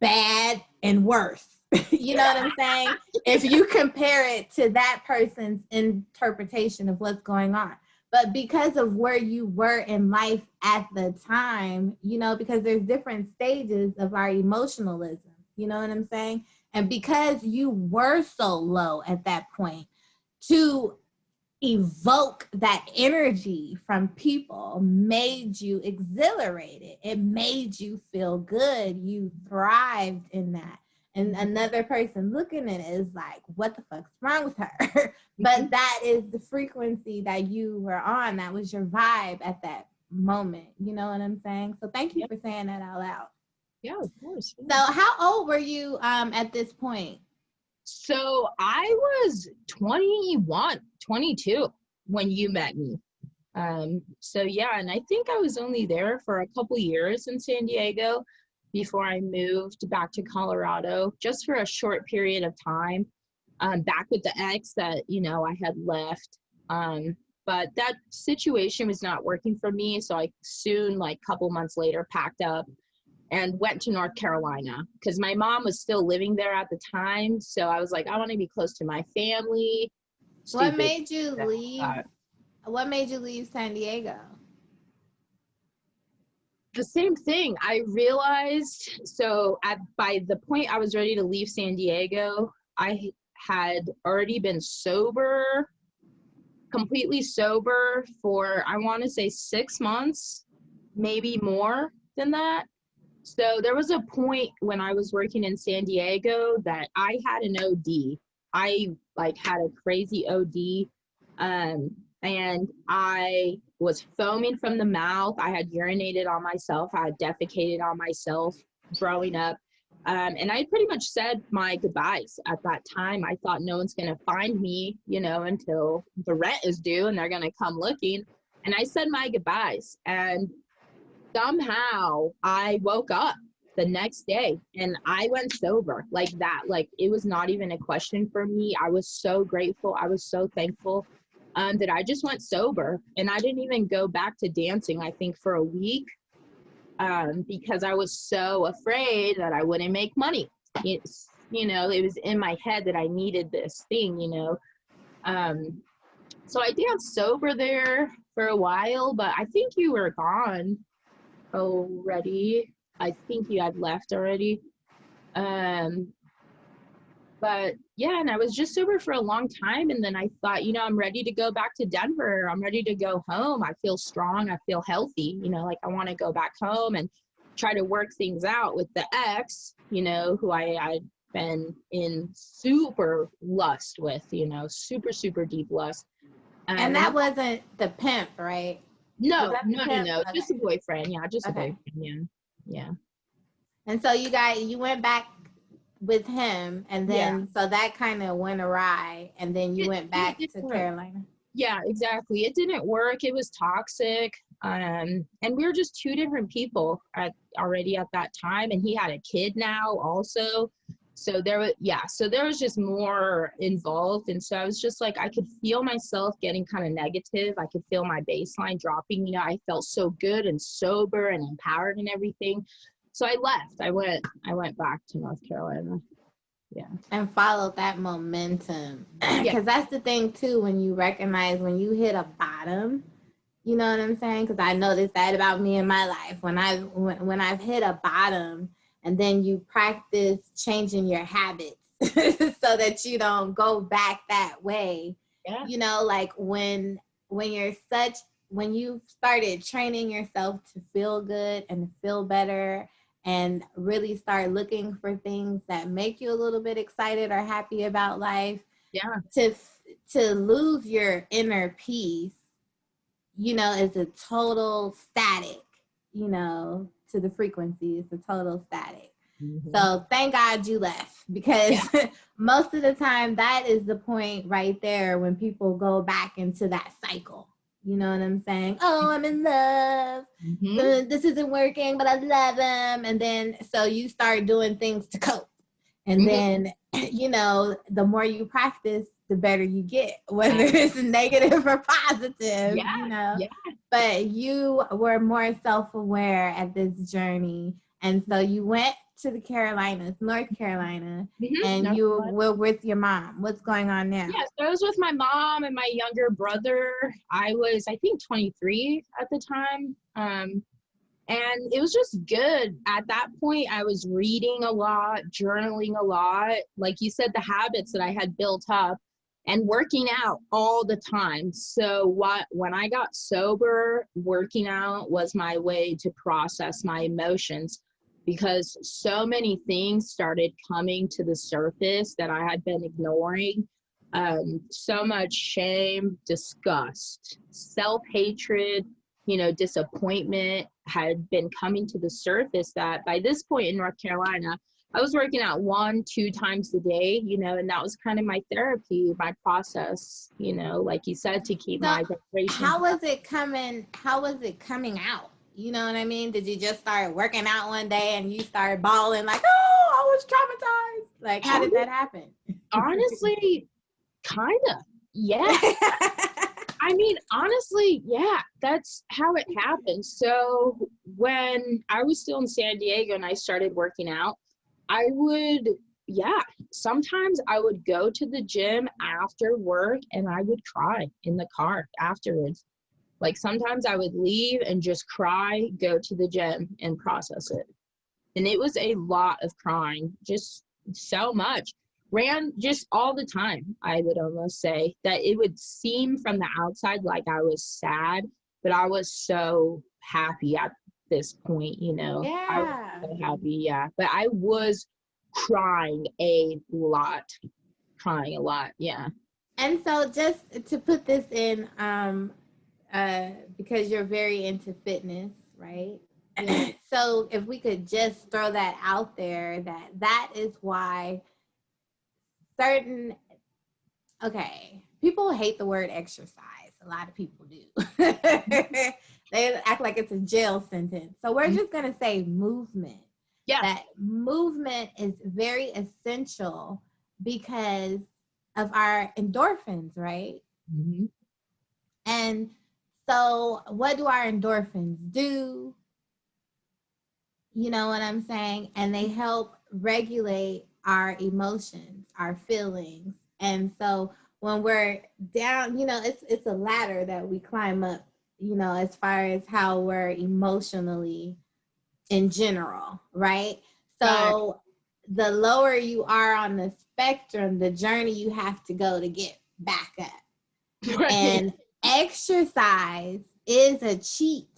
S1: bad and worse. You know what I'm saying? If you compare it to that person's interpretation of what's going on. But because of where you were in life at the time, because there's different stages of our emotionalism, you know what I'm saying? And because you were so low at that point, to evoke that energy from people made you exhilarated. It made you feel good. You thrived in that. And another person looking at it is like, what the fuck's wrong with her? But that is the frequency that you were on. That was your vibe at that moment. You know what I'm saying? So thank you for saying that out loud.
S2: Yeah, of course.
S1: So how old were you at this point?
S2: So I was 21, 22 when you met me. So yeah, and I think I was only there for a couple years in San Diego before I moved back to Colorado, just for a short period of time, back with the ex that, you know, I had left. But that situation was not working for me. So I soon, like a couple months later, packed up and went to North Carolina because my mom was still living there at the time. So I was like, I want to be close to my family. Stupid.
S1: What made you leave? What made you leave San Diego?
S2: The same thing. I realized, so by the point I was ready to leave San Diego, I had already been sober, completely sober for, I want to say 6 months, maybe more than that. So there was a point when I was working in San Diego that I had an OD. I like had a crazy OD. And I was foaming from the mouth. I had urinated on myself. I had defecated on myself growing up. And I pretty much said my goodbyes at that time. I thought no one's going to find me, you know, until the rent is due and they're going to come looking. And I said my goodbyes. And somehow I woke up the next day and I went sober like that. Like it was not even a question for me. I was so grateful. I was so thankful that I just went sober, and I didn't even go back to dancing, I think, for a week because I was so afraid that I wouldn't make money. It's, you know, it was in my head that I needed this thing, you know. So I danced sober there for a while, but I think you were gone already. I think you had left already. But yeah, and I was just sober for a long time. And then I thought, you know, I'm ready to go back to Denver. I'm ready to go home. I feel strong. I feel healthy. You know, like I want to go back home and try to work things out with the ex, you know, who I'd been in super lust with, you know, super, super deep lust.
S1: And that wasn't the pimp, right?
S2: No,
S1: no.
S2: Okay. Just a boyfriend. Yeah, just a
S1: okay.
S2: boyfriend. Yeah.
S1: And so you went back with him, and then so that kind of went awry, and then you went back to Carolina.
S2: Yeah, exactly. It didn't work. It was toxic. And we were just two different people already at that time. And he had a kid now also. So there was just more involved. And so I was just like, I could feel myself getting kind of negative. I could feel my baseline dropping. You know, I felt so good and sober and empowered and everything. So I left. I went back to North Carolina. Yeah.
S1: And followed that momentum. Because that's the thing too, when you recognize when you hit a bottom, you know what I'm saying? Because I noticed that about me in my life. When I've hit a bottom, and then you practice changing your habits so that you don't go back that way. Yeah. You know, like when you started training yourself to feel good and to feel better, and really start looking for things that make you a little bit excited or happy about life. Yeah. To lose your inner peace, you know, is a total static, you know, to the frequency. It's a total static. Mm-hmm. So thank God you left, because most of the time that is the point right there when people go back into that cycle. You know what I'm saying? Oh, I'm in love. Mm-hmm. This isn't working, but I love him. And then, so you start doing things to cope. And mm-hmm. then, you know, the more you practice, the better you get, whether it's negative or positive, you know. Yeah. But you were more self-aware at this journey. And so you went to the Carolinas, North Carolina, mm-hmm. and you were with your mom. What's going on now?
S2: Yeah, so I was with my mom and my younger brother. I was, I think, 23 at the time. And it was just good. At that point, I was reading a lot, journaling a lot. Like you said, the habits that I had built up and working out all the time. So when I got sober, working out was my way to process my emotions, because so many things started coming to the surface that I had been ignoring. So much shame, disgust, self-hatred, disappointment had been coming to the surface, that by this point in North Carolina, I was working out 1-2 times a day, and that was kind of my therapy, my process, like you said, to keep
S1: So
S2: my vibration
S1: how
S2: high.
S1: was it coming? How was it coming out? You know what I mean? Did you just start working out one day and you started bawling like, oh, I was traumatized? Like, how did that happen?
S2: Honestly, kind of. Yeah. I mean, honestly, yeah, that's how it happened. So when I was still in San Diego and I started working out, I would, yeah, sometimes I would go to the gym after work and I would cry in the car afterwards. Like sometimes I would leave and just cry, go to the gym and process it. And it was a lot of crying, just so much. Ran just all the time, I would almost say, that it would seem from the outside like I was sad, but I was so happy at this point, I was
S1: Yeah.
S2: so happy, yeah. But I was crying a lot, yeah.
S1: And so just to put this in, because you're very into fitness, right? So if we could just throw that out there, that is why certain, okay, people hate the word exercise. A lot of people do. They act like it's a jail sentence. So we're just going to say movement.
S2: Yeah.
S1: That movement is very essential because of our endorphins, right?
S2: Mm-hmm.
S1: And so what do our endorphins do? You know what I'm saying? And they help regulate our emotions, our feelings. And so when we're down, it's a ladder that we climb up, as far as how we're emotionally in general, right?
S2: Right.
S1: So the lower you are on the spectrum, the journey you have to go to get back up.
S2: Right.
S1: And exercise is a cheat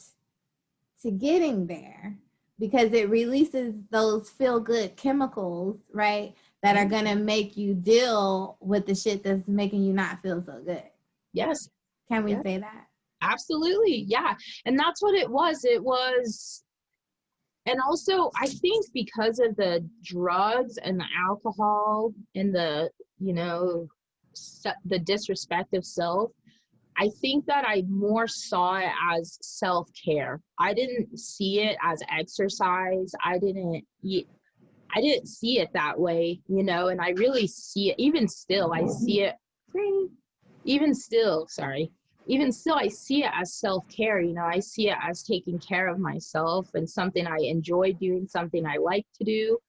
S1: to getting there because it releases those feel good chemicals, right? That are going to make you deal with the shit that's making you not feel so good.
S2: Yes.
S1: Can we
S2: Yeah.
S1: say that?
S2: Absolutely. Yeah. And that's what it was. And also, I think because of the drugs and the alcohol and the disrespect of self, I think that I more saw it as self-care. I didn't see it as exercise. I didn't see it that way, and I really see it, even still, I see it, even still, sorry, even still, I see it as self-care, I see it as taking care of myself and something I enjoy doing, something I like to do.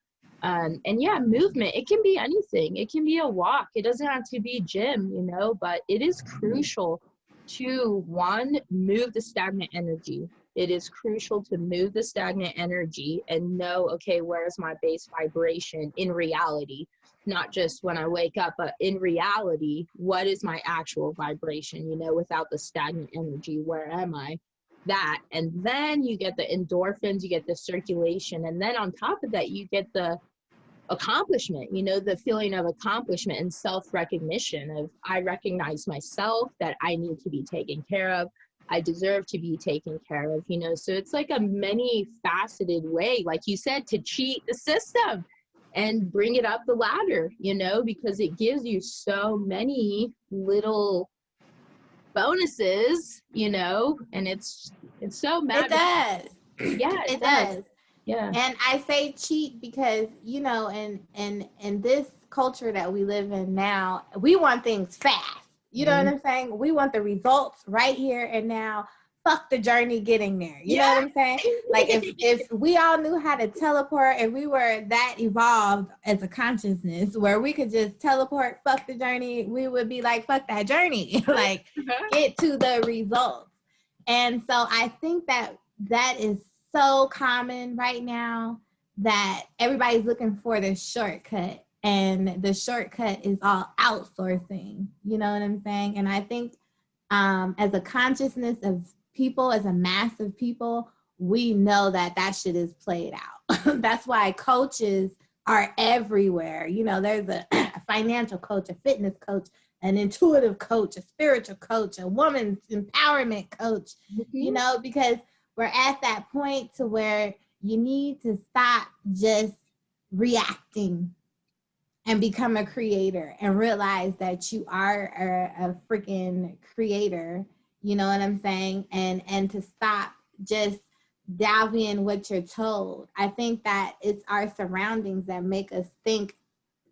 S2: And yeah, movement, it can be anything. It can be a walk. It doesn't have to be gym, but it is crucial to, one, move the stagnant energy. It is crucial to move the stagnant energy and know, okay, where's my base vibration in reality? Not just when I wake up, but in reality, what is my actual vibration, without the stagnant energy? Where am I? That. And then you get the endorphins, you get the circulation. And then on top of that, you get the accomplishment, the feeling of accomplishment and self-recognition of, I recognize myself, that I need to be taken care of. I deserve to be taken care of, so it's like a many faceted way, like you said, to cheat the system and bring it up the ladder, because it gives you so many little bonuses, and it's so
S1: It
S2: magical.
S1: does.
S2: Yeah, it
S1: It
S2: does.
S1: does.
S2: Yeah.
S1: And I say cheat because, in this culture that we live in now, we want things fast. You know what I'm saying? We want the results right here and now. Fuck the journey getting there. You know
S2: Yeah.
S1: what I'm saying? Like if we all knew how to teleport, if we were that evolved as a consciousness where we could just teleport, fuck the journey, we would be like, fuck that journey. Like get to the results. And so I think that is so common right now that everybody's looking for the shortcut. and the shortcut is all outsourcing. You know what I'm saying? And I think as a consciousness of people, as a mass of people, we know that that shit is played out. That's why coaches are everywhere. You know, there's a financial coach, a fitness coach, an intuitive coach, a spiritual coach, a woman's empowerment coach, you know, because we're at that point to where you need to stop just reacting and become a creator and realize that you are a freaking creator. You know what I'm saying? And to stop just delving in what you're told. I think that it's our surroundings that make us think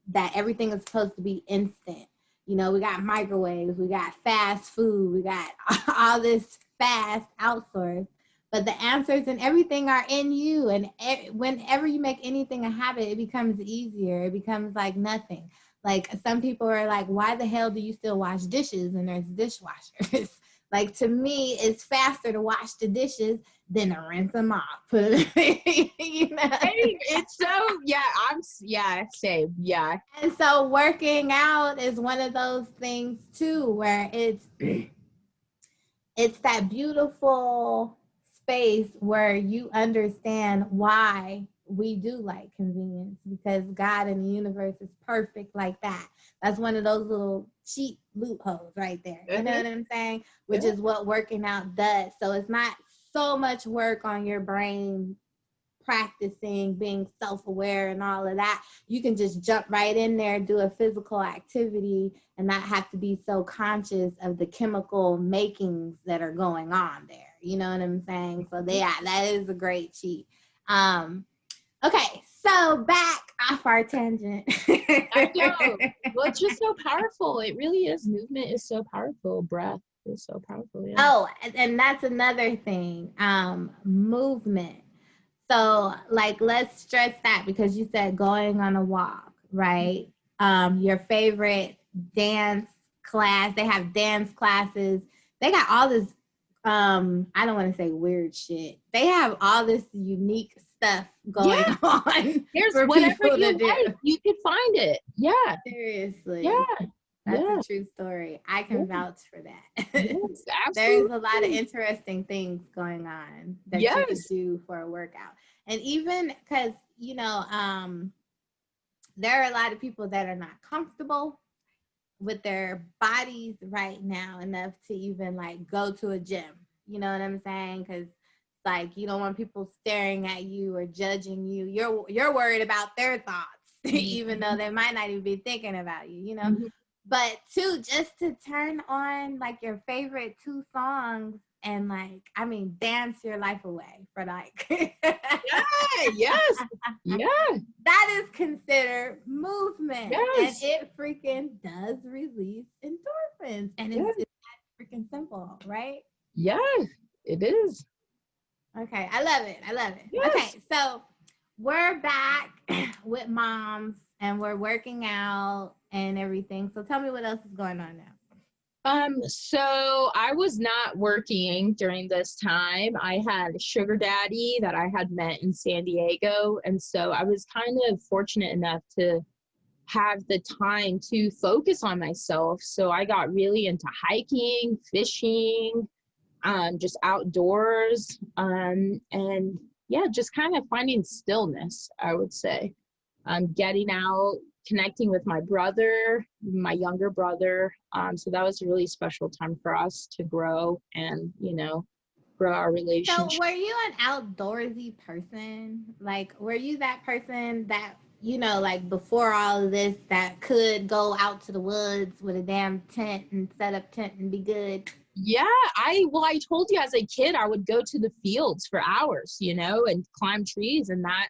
S1: that everything is supposed to be instant. You know, we got microwaves, we got fast food, we got all this fast outsource. But the answers and everything are in you. And whenever you make anything a habit, it becomes easier. It becomes like nothing. Like some people are like, why the hell do you still wash dishes and there's dishwashers? Like to me, it's faster to wash the dishes than to rinse them off. You know?
S2: It's so, same. Yeah.
S1: And so working out is one of those things too, where it's that beautiful space where you understand why we do like convenience, because God and the universe is perfect like that. That's one of those little cheap loopholes right there. You know what I'm saying? Which is what working out does. So it's not so much work on your brain practicing being self-aware and all of that. You can just jump right in there, do a physical activity, and not have to be so conscious of the chemical makings that are going on there. You know what I'm saying? So that is a great cheat. Okay, so back off our tangent.
S2: I know. Well, it's just so powerful. It really is. Movement is so powerful. Breath is so powerful. Yeah.
S1: Oh, and that's another thing. Movement. So, like, let's stress that, because you said going on a walk, right? Your favorite dance class. They have dance classes. They got all this, I don't want to say weird shit. They have all this unique stuff going on.
S2: There's
S1: for
S2: whatever
S1: people
S2: you
S1: to do.
S2: like. You can find it. Yeah.
S1: Seriously.
S2: Yeah.
S1: That's a true story. I can vouch for that.
S2: Yes,
S1: There's a lot of interesting things going on that you can do for a workout. And even because, you know, there are a lot of people that are not comfortable with their bodies right now enough to even like go to a gym. You know what I'm saying? Because like you don't want people staring at you or judging you. You're worried about their thoughts, even though they might not even be thinking about you, you know? But too, just to turn on like your favorite 2 songs and like, I mean, dance your life away for like that is considered movement. And it freaking does release endorphins. And it's that freaking simple, right?
S2: Yeah, it is.
S1: Okay, I love it. Okay, so we're back with moms and we're working out and everything. So tell me what else is going on now.
S2: So I was not working during this time. I had a sugar daddy that I had met in San Diego. And so I was kind of fortunate enough to have the time to focus on myself. So I got really into hiking, fishing, just outdoors, and just kind of finding stillness, I would say. Getting out, connecting with my brother, my younger brother. So that was a really special time for us to grow and, grow our relationship.
S1: So were you an outdoorsy person? Like, were you that person that, like before all of this, that could go out to the woods with a damn tent and set up tent and be good?
S2: Yeah, I told you as a kid, I would go to the fields for hours, and climb trees and that.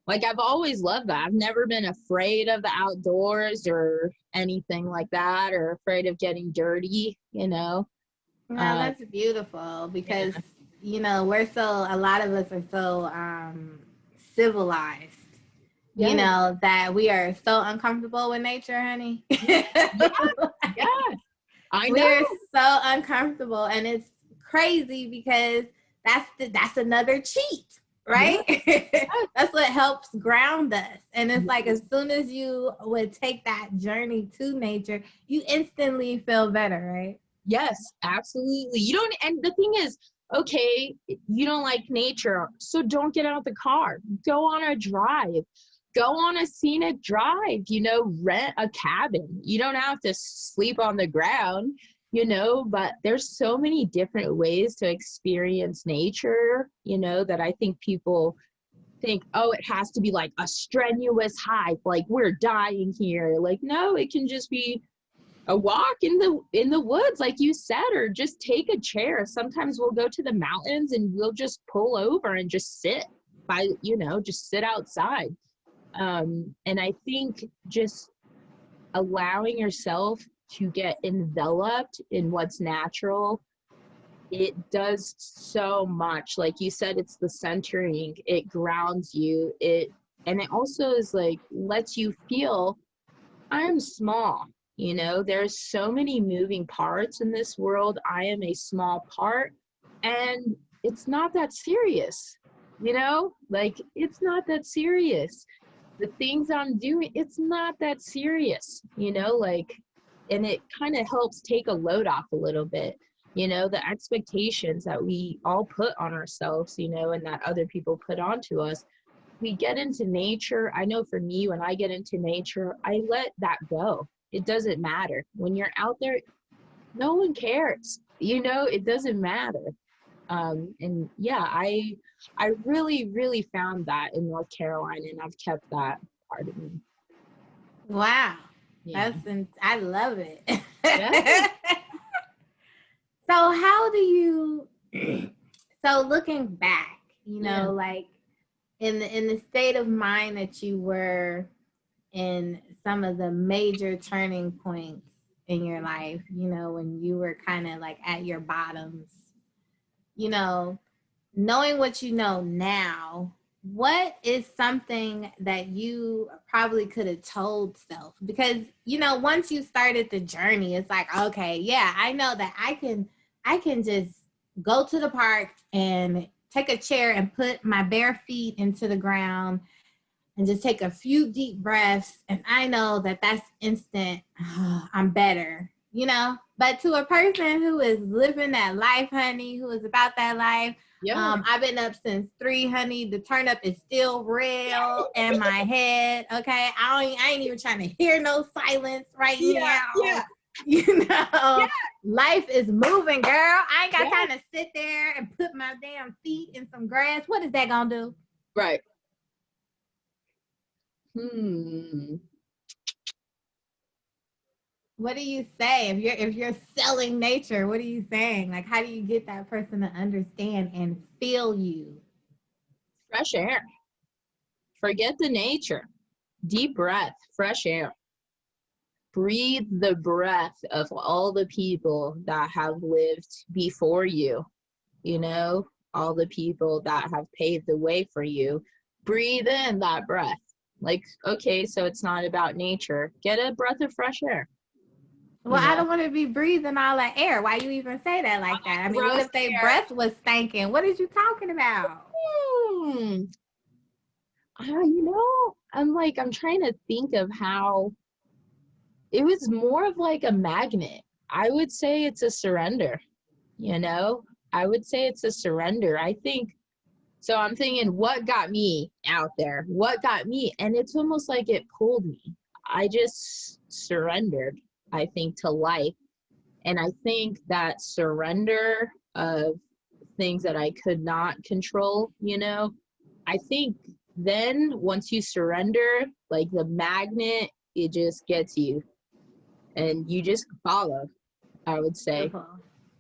S2: Like, I've always loved that. I've never been afraid of the outdoors or anything like that, or afraid of getting dirty,
S1: No, that's beautiful because, a lot of us are so civilized, that we are so uncomfortable with nature, honey.
S2: I know.
S1: We're so uncomfortable, and it's crazy because that's another cheat. right? That's what helps ground us. And it's like as soon as you would take that journey to nature, you instantly feel better, right?
S2: Yes, absolutely. You don't, and the thing is, okay, you don't like nature, so don't get out the car. Go on a drive. Go on a scenic drive, rent a cabin. You don't have to sleep on the ground, but there's so many different ways to experience nature, that I think people think, oh, it has to be like a strenuous hike, like we're dying here. Like, no, it can just be a walk in the woods, like you said, or just take a chair. Sometimes we'll go to the mountains and we'll just pull over and just sit by, just sit outside. And I think just allowing yourself to get enveloped in what's natural, it does so much. Like you said, it's the centering, it grounds you, and it also is like lets you feel I'm small. There's so many moving parts in this world. I am a small part, and it's not that serious. Like it's not that serious. The things I'm doing, it's not that serious, like, and it kind of helps take a load off a little bit, the expectations that we all put on ourselves, and that other people put onto us. We get into nature. I know for me, when I get into nature, I let that go. It doesn't matter. When you're out there, no one cares. It doesn't matter. And yeah, I really, really found that in North Carolina, and I've kept that part of me.
S1: Wow.
S2: Yeah.
S1: I love it.
S2: Yeah.
S1: So how do you so looking back,
S2: Yeah.
S1: like in the state of mind that you were in some of the major turning points in your life, when you were kind of like at your bottoms, knowing what you know now, what is something that you probably could have told self? Because, once you started the journey, it's like, okay, yeah, I know that I can just go to the park and take a chair and put my bare feet into the ground and just take a few deep breaths, and I know that that's instant. I'm better, But to a person who is living that life, honey, who is about that life,
S2: Yeah.
S1: I've been up since 3, honey. The turn up is still real in my head. Okay, I ain't even trying to hear no silence right
S2: Yeah.
S1: now.
S2: Yeah.
S1: Yeah. Life is moving, girl. I ain't got
S2: Yeah.
S1: time to sit there and put my damn feet in some grass. What is that gonna do?
S2: Right.
S1: What do you say if you're selling nature? What are you saying? Like, how do you get that person to understand and feel you?
S2: Fresh air. Forget the nature. Deep breath, fresh air. Breathe the breath of all the people that have lived before you, all the people that have paved the way for you. Breathe in that breath. Like, okay, so it's not about nature. Get a breath of fresh air.
S1: Well, I don't want to be breathing all that air. Why you even say that like that? I mean, what
S2: Gross
S1: if their
S2: air.
S1: breath was stinking? What are you talking about?
S2: I'm trying to think of how it was more of like a magnet. I would say it's a surrender, I would say it's a surrender. I think so. I'm thinking, what got me out there? What got me? And it's almost like it pulled me. I just surrendered, I think, to life. And I think that surrender of things that I could not control, I think then once you surrender, like the magnet, it just gets you and you just follow, I would say.
S1: Beautiful.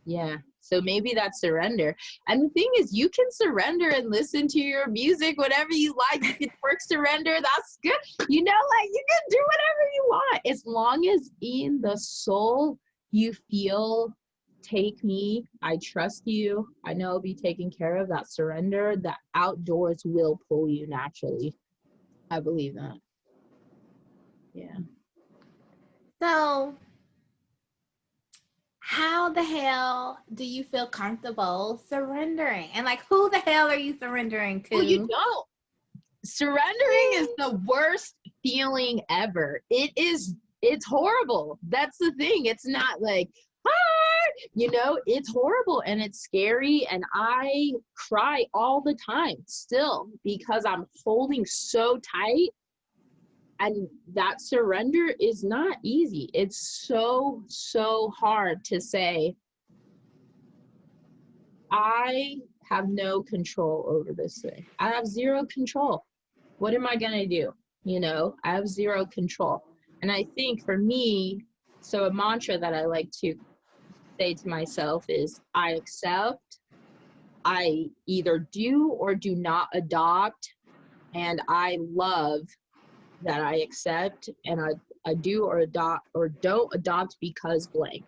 S2: Yeah. So maybe that's surrender. And the thing is, you can surrender and listen to your music, whatever you like. You can work surrender. That's good. Like you can do whatever you want. As long as in the soul you feel, take me, I trust you, I know I'll be taken care of. That surrender, the outdoors will pull you naturally. I believe that. Yeah.
S1: So, how the hell do you feel comfortable surrendering? And like, who the hell are you surrendering
S2: Well, you
S1: to?
S2: don't. Surrendering is the worst feeling ever. It's horrible. That's the thing. It's not like, it's horrible and it's scary. And I cry all the time still because I'm holding so tight. And that surrender is not easy. It's so, so hard to say, I have no control over this thing. I have zero control. What am I going to do? I have zero control. And I think for me, so a mantra that I like to say to myself is I accept, I either do or do not adopt, and I love that I accept, and I do or adopt or don't adopt because blank.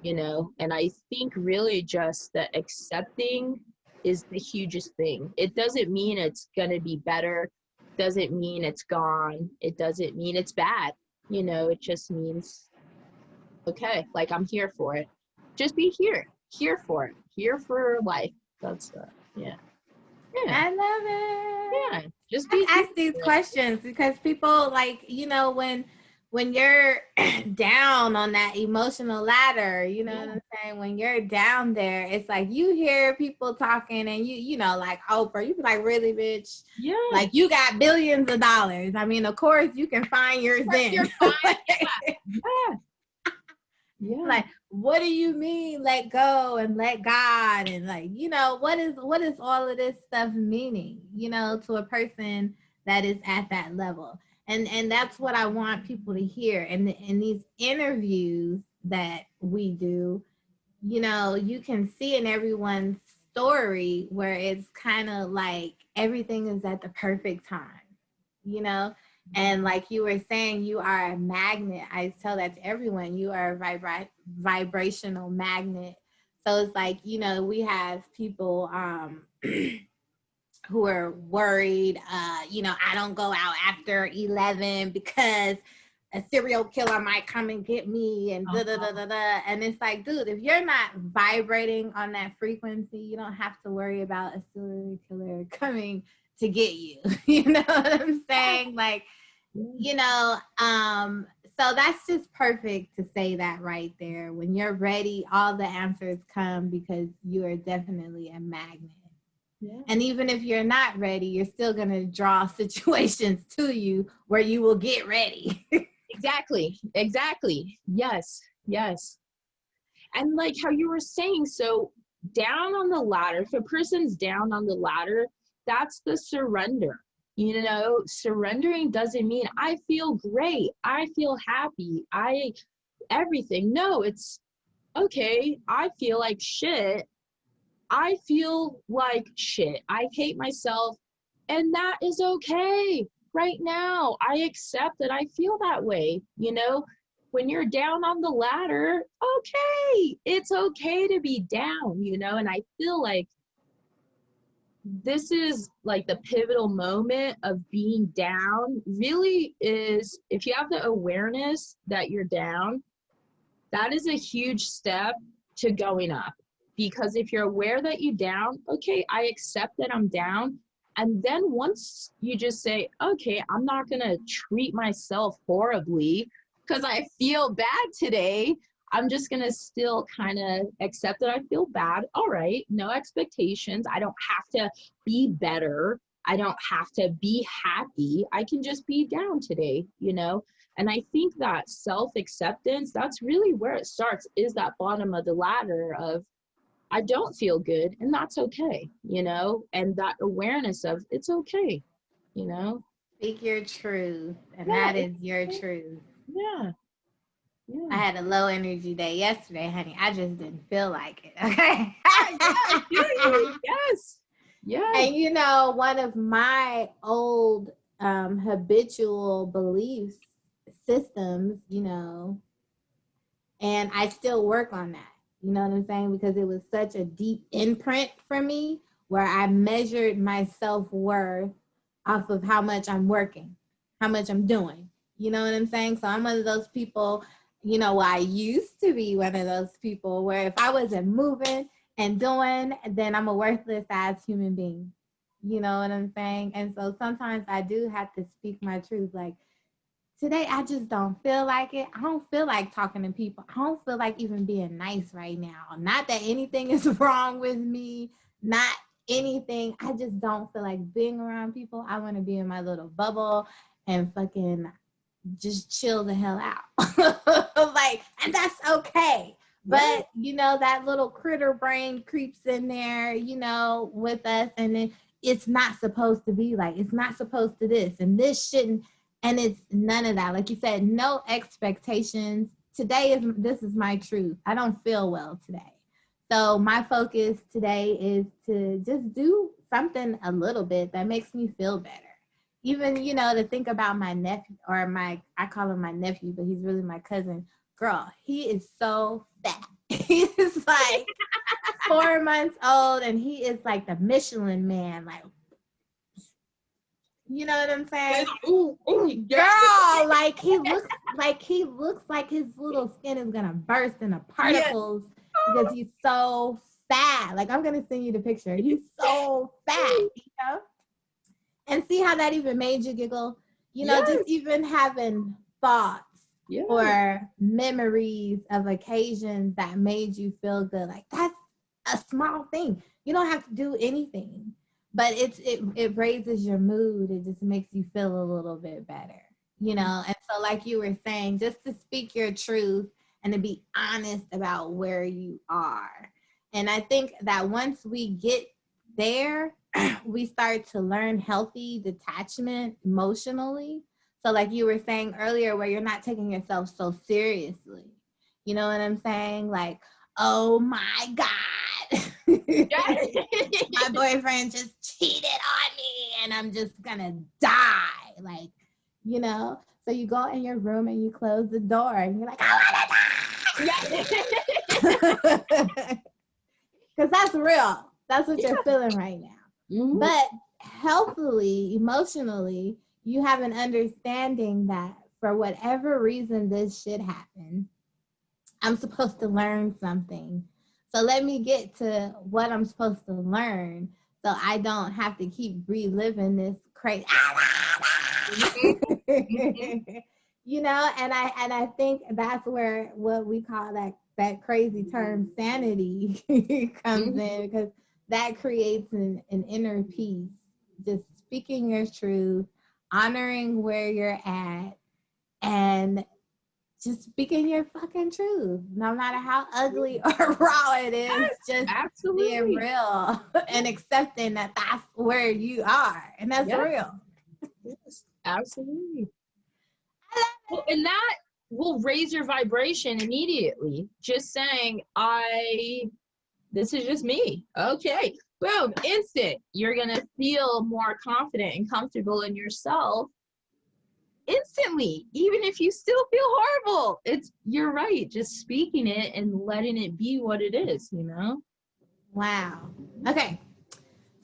S2: And I think really just that accepting is the hugest thing. It doesn't mean it's going to be better, doesn't mean it's gone, it doesn't mean it's bad. It just means, okay, like I'm here for it. Just be here for it, here for life. That's yeah.
S1: I love it.
S2: Yeah, just
S1: I
S2: be here
S1: ask these
S2: for it.
S1: questions because people like, when you're down on that emotional ladder, what I'm saying? When you're down there, it's like you hear people talking and like Oprah, you be like, really, bitch?
S2: Yeah.
S1: Like you got billions of dollars. I mean, of course you can find yours then.
S2: You're fine. Yeah. Yeah.
S1: Like, what do you mean let go and let God? And like, what is all of this stuff meaning, to a person that is at that level? And that's what I want people to hear. And in these interviews that we do, you can see in everyone's story where it's kind of like everything is at the perfect time. And like you were saying, you are a magnet. I tell that to everyone. You are a vibrational magnet. So it's like, we have people who are worried, I don't go out after 11 because a serial killer might come and get me and da da da da da. And it's like, dude, if you're not vibrating on that frequency, you don't have to worry about a serial killer coming to get you. You know what I'm saying? Like, so that's just perfect to say that right there. When you're ready, all the answers come because you are definitely a magnet. Yeah. And even if you're not ready, you're still going to draw situations to you where you will get ready.
S2: Exactly. Yes. And like how you were saying, so down on the ladder, if a person's down on the ladder, that's the surrender. Surrendering doesn't mean I feel great, I feel happy, everything. No, it's okay, I feel like shit. I feel like shit. I hate myself, and that is okay. Right now, I accept that I feel that way. When you're down on the ladder, okay, it's okay to be down, and I feel like this is like the pivotal moment of being down really is if you have the awareness that you're down, that is a huge step to going up. Because if you're aware that you're down, okay, I accept that I'm down. And then once you just say, okay, I'm not going to treat myself horribly because I feel bad today. I'm just going to still kind of accept that I feel bad. All right, no expectations. I don't have to be better. I don't have to be happy. I can just be down today, And I think that self-acceptance, that's really where it starts, is that bottom of the ladder of, I don't feel good, and that's okay, and that awareness of it's okay,
S1: Speak your truth, and that is your truth.
S2: Yeah.
S1: I had a low energy day yesterday, honey. I just didn't feel like it. Okay.
S2: Yes.
S1: And one of my old habitual beliefs systems, and I still work on that. You know what I'm saying? Because it was such a deep imprint for me where I measured my self-worth off of how much I'm working, how much I'm doing. You know what I'm saying? So I'm one of those people, I used to be one of those people where if I wasn't moving and doing, then I'm a worthless ass human being. You know what I'm saying? And so sometimes I do have to speak my truth. Like, today I just don't feel like it. I don't feel like talking to people. I don't feel like even being nice right now. Not that anything is wrong with me, not anything. I just don't feel like being around people. I want to be in my little bubble and fucking just chill the hell out. Like, and that's okay.
S2: Yeah.
S1: But that little critter brain creeps in there, with us, and then it's not supposed to be like, it's not supposed to this, and this shouldn't, and it's none of that. Like you said, no expectations. This is my truth. I don't feel well today. So my focus today is to just do something a little bit that makes me feel better. Even, to think about my nephew, or I call him my nephew, but he's really my cousin. Girl, he is so fat. He's like 4 months old, and he is like the Michelin man. Like, you know what I'm saying?
S2: Ooh, ooh, yeah.
S1: Girl, like he looks like his little skin is gonna burst into
S2: Yeah.
S1: particles because he's so fat. Like, I'm gonna send you the picture. He's so fat. And see how that even made you giggle?
S2: Yes.
S1: Just even having thoughts
S2: Yes.
S1: or memories of occasions that made you feel good. Like, that's a small thing. You don't have to do anything, but it raises your mood. It just makes you feel a little bit better. And so, like you were saying, just to speak your truth and to be honest about where you are. And I think that once we get there, we start to learn healthy detachment emotionally. So, like you were saying earlier, where you're not taking yourself so seriously. You know what I'm saying? Like, oh my God, my boyfriend just cheated on me and I'm just gonna die. Like, so you go in your room and you close the door and you're like, I wanna die. Because that's real. That's what you're feeling right now.
S2: Mhm.
S1: But healthily, emotionally, you have an understanding that for whatever reason this shit happened, I'm supposed to learn something. So let me get to what I'm supposed to learn so I don't have to keep reliving this crazy. And I think that's where what we call that crazy term sanity comes in, because that creates an inner peace. Just speaking your truth, honoring where you're at, and just speaking your fucking truth, no matter how ugly or raw it is. Just being
S2: Absolutely.
S1: real and accepting that that's where you are, and that's
S2: Yeah.
S1: real.
S2: Yes. Absolutely. Well, and that will raise your vibration immediately. Just saying, this is just me. Okay. Boom. Instant. You're going to feel more confident and comfortable in yourself instantly, even if you still feel horrible. You're right. Just speaking it and letting it be what it is,
S1: Wow. Okay.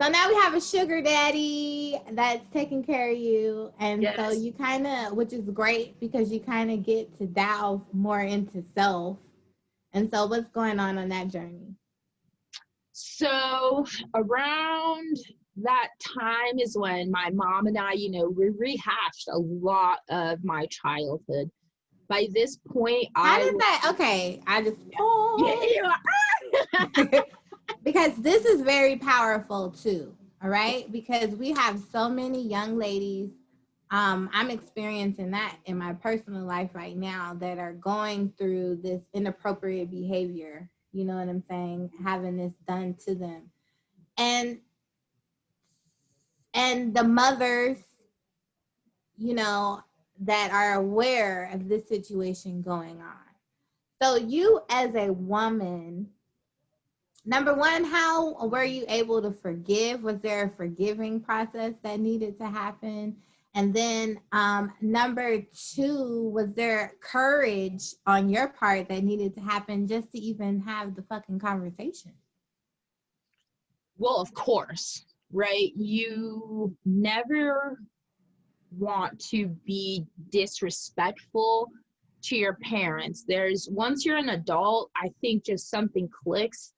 S1: So now we have a sugar daddy that's taking care of you. And so
S2: Yes.
S1: you kind of, which is great because you kind of get to delve more into self. And so what's going on that journey?
S2: So around that time is when my mom and I, we rehashed a lot of my childhood. By this point,
S1: How
S2: I
S1: did
S2: was,
S1: that? Okay. I just
S2: yeah,
S1: pause. Because this is very powerful too. All right. Because we have so many young ladies. I'm experiencing that in my personal life right now that are going through this inappropriate behavior. You know what I'm saying? Having this done to them. And the mothers, you know, that are aware of this situation going on. So you as a woman, number one, how were you able to forgive? Was there a forgiving process that needed to happen? And then number two, was there courage on your part that needed to happen just to even have the fucking conversation?
S2: well, of course, right? You never want to be disrespectful to your parents. There's once you're an adult, I think just something clicks.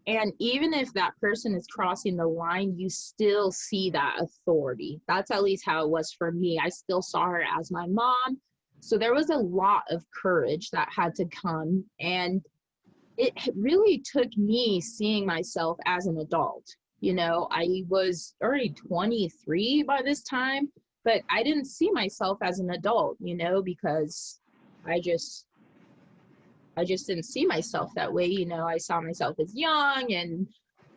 S2: And even if that person is crossing the line, you still see that authority. That's at least how it was for me. I still saw her as my mom. So there was a lot of courage that had to come. And it really took me seeing myself as an adult. You know, I was already 23 by this time, but I didn't see myself as an adult, you know, because I just I just didn't see myself that way. You know, I saw myself as young and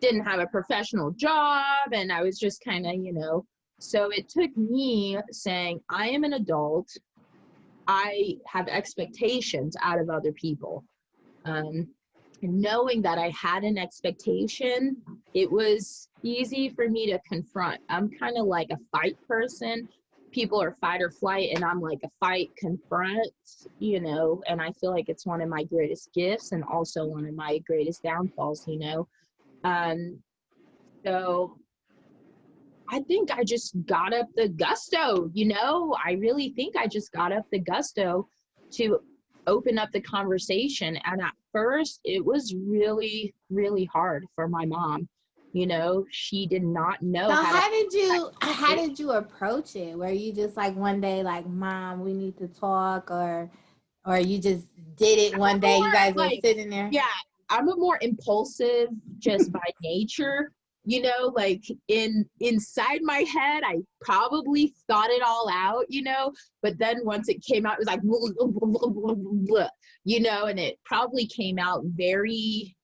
S2: didn't have a professional job, and I was just kind of, you know, so it took me saying, I am an adult. I have expectations out of other people. Um, and knowing that I had an expectation, it was easy for me to confront. I'm kind of like a fight person. People are fight or flight, and I'm like a fight, confront, you know, and I feel like it's one of my greatest gifts and also one of my greatest downfalls, you know. Um, so I think I just got up the gusto, you know, I really think I just got up the gusto to open up the conversation. And at first, it was really, really hard for my mom. You know, she did not know
S1: So
S2: how to.
S1: how did you approach it? Were you just like one day like, Mom, we need to talk, or you just did it
S2: I'm
S1: one day,
S2: more
S1: you guys were
S2: like,
S1: sitting there?
S2: yeah, I'm a more impulsive just by nature. You know, like inside my head, I probably thought it all out, you know, but then once it came out, it was like, you know, and it probably came out very,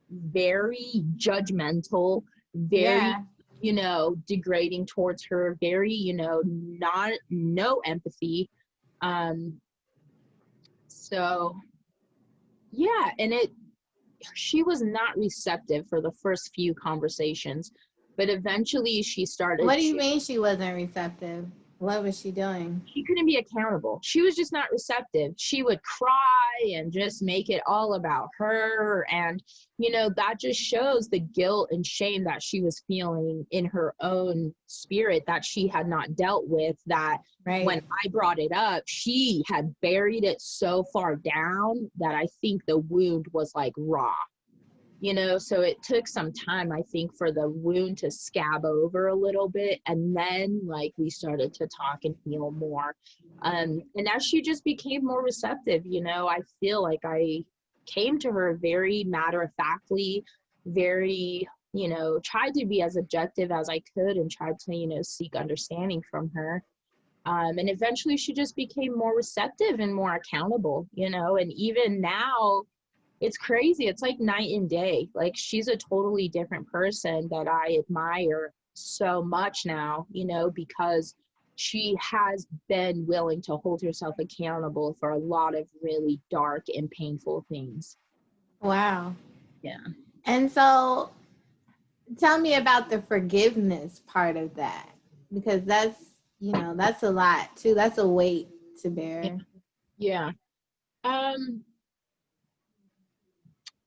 S2: very judgmental, very,
S1: Yeah.
S2: you know, degrading towards her, very, you know, not, no empathy. Um, so yeah, and she was not receptive for the first few conversations, but eventually she
S1: What
S2: started
S1: do you
S2: to.
S1: mean she wasn't receptive? What was she doing?
S2: She couldn't be accountable. She was just not receptive. She would cry and just make it all about her. And, you know, that just shows the guilt and shame that she was feeling in her own spirit that she had not dealt with. That when
S1: Right.
S2: I brought it up, she had buried it so far down that I think the wound was like raw, you know, so it took some time, I think, for the wound to scab over a little bit, and then like we started to talk and heal more. And as she just became more receptive, you know, I feel like I came to her very matter of factly, very, you know, tried to be as objective as I could and tried to, you know, seek understanding from her. And eventually she just became more receptive and more accountable, you know, and even now it's crazy. It's like night and day. Like she's a totally different person that I admire so much now, you know, because she has been willing to hold herself accountable for a lot of really dark and painful things.
S1: Wow.
S2: Yeah.
S1: And so tell me about the forgiveness part of that, because that's a lot too. That's a weight to
S2: Yeah.
S1: bear.
S2: Yeah. Um,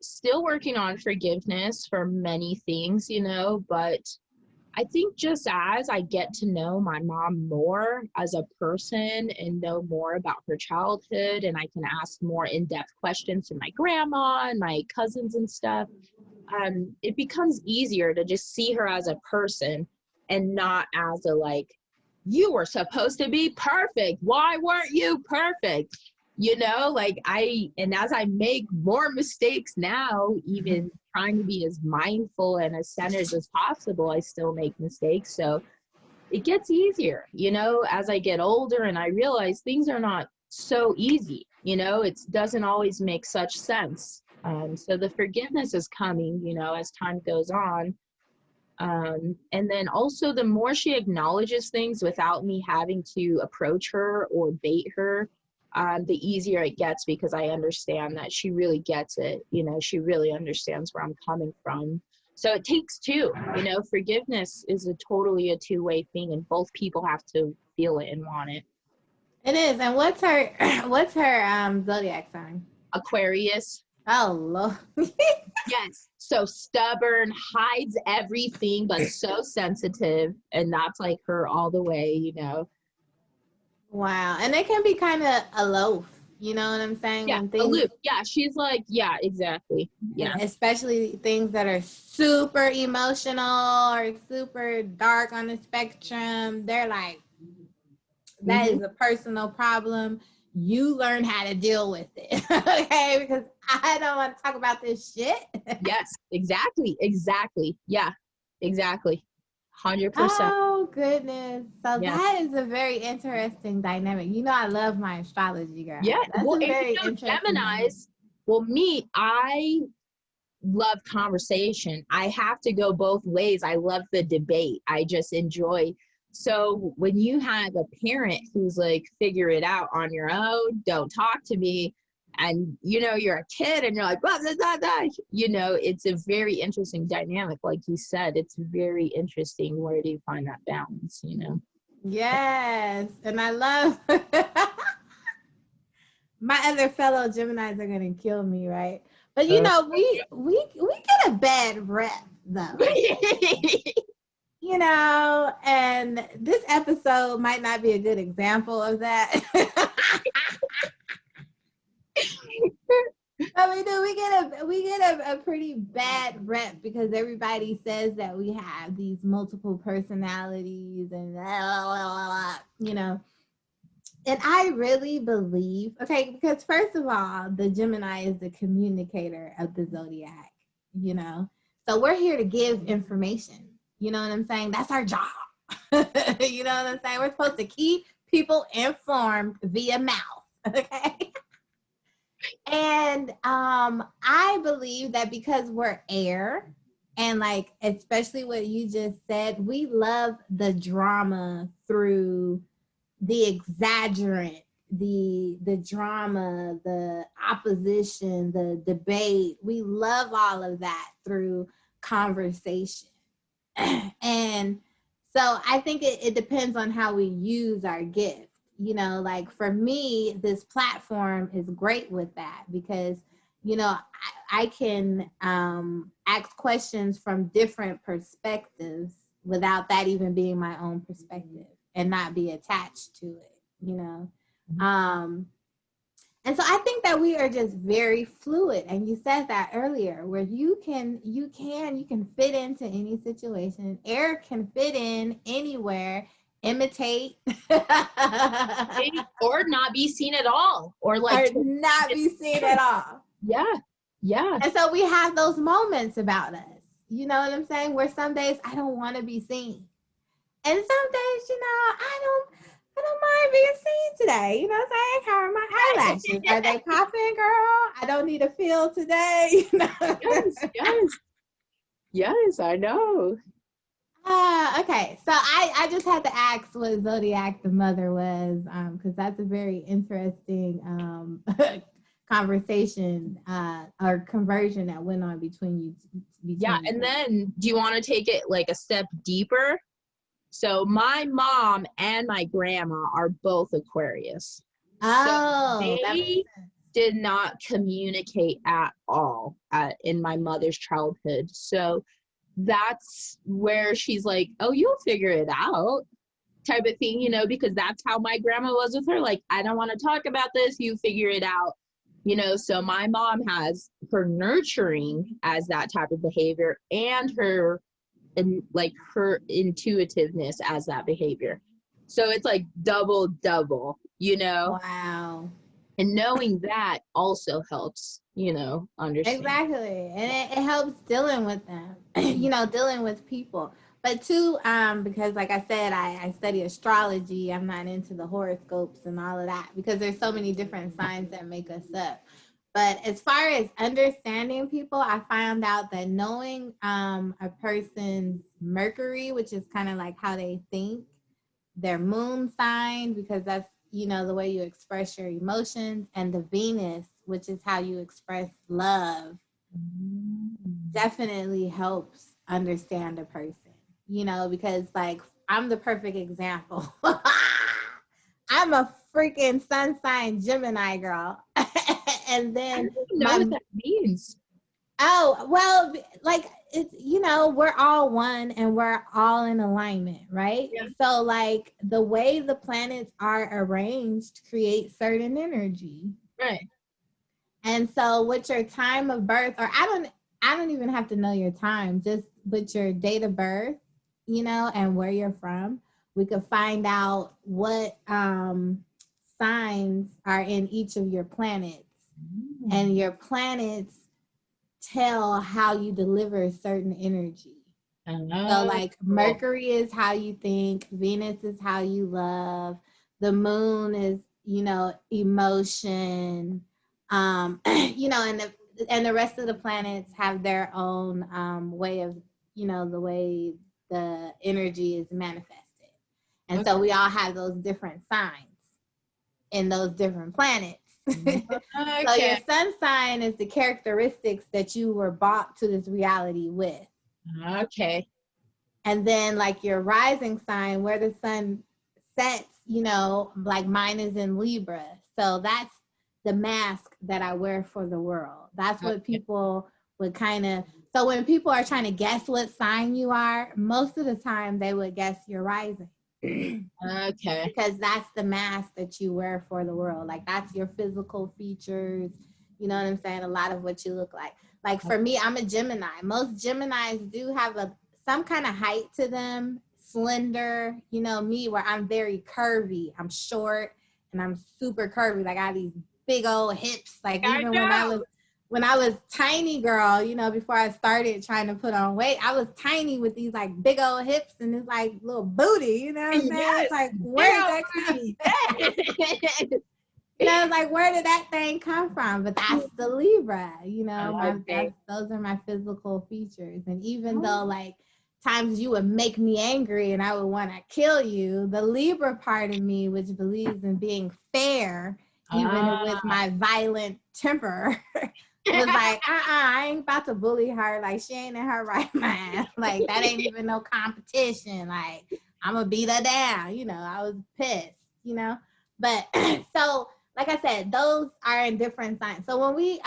S2: Still working on forgiveness for many things, you know, but I think just as I get to know my mom more as a person and know more about her childhood, and I can ask more in depth questions to my grandma and my cousins and stuff, it becomes easier to just see her as a person and not as a like, you were supposed to be perfect. Why weren't you perfect? You know, like and as I make more mistakes now, even trying to be as mindful and as centered as possible, I still make mistakes. So it gets easier, you know, as I get older and I realize things are not so easy, you know, it doesn't always make such sense. So the forgiveness is coming, you know, as time goes on. And then also the more she acknowledges things without me having to approach her or bait her, the easier it gets because I understand that she really gets it. You know, she really understands where I'm coming from. So it takes two, you know, forgiveness is totally a two-way thing and both people have to feel it and want it.
S1: It is. And what's her what's her zodiac sign?
S2: Aquarius.
S1: Oh Lord.
S2: Yes. So stubborn, hides everything, but so sensitive. And that's like her all the way, you know.
S1: Wow. And it can be kind of aloof. You know what I'm saying?
S2: Yeah,
S1: When
S2: a
S1: things,
S2: loop. Yeah, she's like, yeah, exactly.
S1: and
S2: Yeah.
S1: especially things that are super emotional or super dark on the spectrum, they're like, that
S2: Hmm.
S1: is a personal problem. You learn how to deal with it. Okay, because I don't want to talk about this shit.
S2: Yes, exactly. Exactly. Yeah, exactly. 100%.
S1: Oh goodness. So
S2: Yeah.
S1: that is a very interesting dynamic. You know, I love my astrology, girl.
S2: Yeah.
S1: That's
S2: Well,
S1: a
S2: and
S1: very interesting dynamic.
S2: Geminis, well, me, I love conversation. I have to go both ways. I love the debate. I just enjoy. So when you have a parent who's like, figure it out on your own, don't talk to me, and you're a kid and you're like, blah, blah, blah, blah. It's a very interesting dynamic. Like you said, it's very interesting. Where do you find that balance?
S1: Yes. And I love my other fellow Geminis are gonna kill me, right? But
S2: Uh,
S1: we get a bad rep though. And this episode might not be a good example of that. But we get a pretty bad rep because everybody says that we have these multiple personalities and blah, blah, blah. And I really believe, okay, because first of all, the Gemini is the communicator of the zodiac, you know. So we're here to give information. You know what I'm saying? That's our job. You know what I'm saying? We're supposed to keep people informed via mouth. Okay. And I believe that because we're air, and like especially what you just said, we love the drama through the exaggerant, the drama, the opposition, the debate. We love all of that through conversation. And so I think it depends on how we use our gift. Like for me, this platform is great with that because, I can ask questions from different perspectives without that even being my own perspective and not be attached to it. Um, and so I think that we are just very fluid. And you said that earlier, where you can fit into any situation. Air can fit in anywhere, imitate,
S2: or not be seen at all, or like,
S1: or not be seen at all.
S2: yeah, yeah.
S1: And so we have those moments about us. You know what I'm saying? Where some days I don't want to be seen. And some days, I don't mind being seen today. You know what I'm saying? How are my eyelashes? Are they popping, girl? I don't need a feel today.
S2: Yes, yes, yes, I know.
S1: Okay. So I just had to ask what zodiac the mother was, because that's a very interesting conversation or conversion that went on between you.
S2: Yeah, and then do you want to take it like a step deeper? So my mom and my grandma are both Aquarius.
S1: Oh, that makes
S2: They
S1: sense.
S2: did not communicate at all in my mother's childhood. So that's where she's like, oh, you'll figure it out, type of thing, because that's how my grandma was with her. Like, I don't want to talk about this. You figure it out. So my mom has her nurturing as that type of behavior and her intuitiveness as that behavior. So it's like double,
S1: Wow.
S2: and knowing that also helps, understand.
S1: Exactly. And it helps dealing with them, dealing with people. But too, because like I said, I study astrology. I'm not into the horoscopes and all of that because there's so many different signs that make us up. But as far as understanding people, I found out that knowing a person's Mercury, which is kind of like how they think, their moon sign, because that's the way you express your emotions, and the Venus, which is how you express love, definitely helps understand a person. Because like I'm the perfect example. I'm a freaking sun sign Gemini girl. And
S2: I
S1: then
S2: don't even know
S1: my
S2: what that means.
S1: Oh, well, like it's we're all one and we're all in alignment, right?
S2: Yeah.
S1: So like the way the planets are arranged creates certain energy.
S2: Right.
S1: And so with your time of birth, or I don't even have to know your time, just with your date of birth, and where you're from, we could find out what signs are in each of your planets. And your planets tell how you deliver certain energy. So,
S2: Oh,
S1: like,
S2: cool.
S1: Mercury is how you think, Venus is how you love, the moon is, emotion, and the rest of the planets have their own way of, the way the energy is manifested. And so
S2: Okay.
S1: we all have those different signs in those different planets. So your
S2: Okay.
S1: sun sign is the characteristics that you were brought to this reality with.
S2: Okay.
S1: And then like your rising sign, where the sun sets, like mine is in Libra. So that's the mask that I wear for the world. That's what
S2: Okay.
S1: people would kind of, so when people are trying to guess what sign you are, most of the time they would guess your rising.
S2: Okay.
S1: Because that's the mask that you wear for the world. Like that's your physical features. You know what I'm saying? A lot of what you look like. Like for me, I'm a Gemini. Most Geminis do have some kind of height to them, slender. Me where I'm very curvy. I'm short and I'm super curvy. Like I have these big old hips. Like
S2: I
S1: even
S2: know.
S1: when I was tiny girl, before I started trying to put on weight, I was tiny with these like big old hips and this like little booty, you know what I'm saying? It's
S2: Yes.
S1: like,
S2: Big
S1: where did
S2: old
S1: that come?
S2: booty. Yes.
S1: It's like, where did that thing come from? But that's the Libra,
S2: Okay.
S1: those are my physical features. And even though like times you would make me angry and I would want to kill you, the Libra part of me, which believes in being fair, even with
S2: Ah.
S1: my violent temper, was like, I ain't about to bully her. Like, she ain't in her right mind. Like, that ain't even no competition. Like, I'm gonna beat her down. I was pissed, But so, like I said, those are in different signs. So when we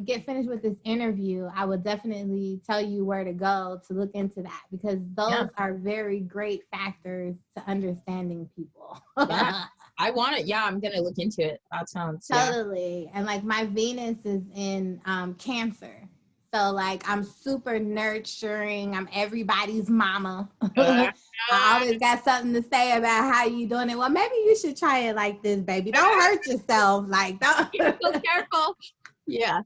S1: get finished with this interview, I will definitely tell you where to go to look into that because
S2: Yeah.
S1: those are very great factors to understanding people.
S2: Yeah. I want it. Yeah, I'm gonna look into it. That sounds, yeah.
S1: Totally. And like my Venus is in Cancer. So like I'm super nurturing. I'm everybody's mama.
S2: Uh,
S1: I always got something to say about how you doing it. Well, maybe you should try it like this, baby. Don't hurt yourself. Like don't
S2: so careful. Yeah.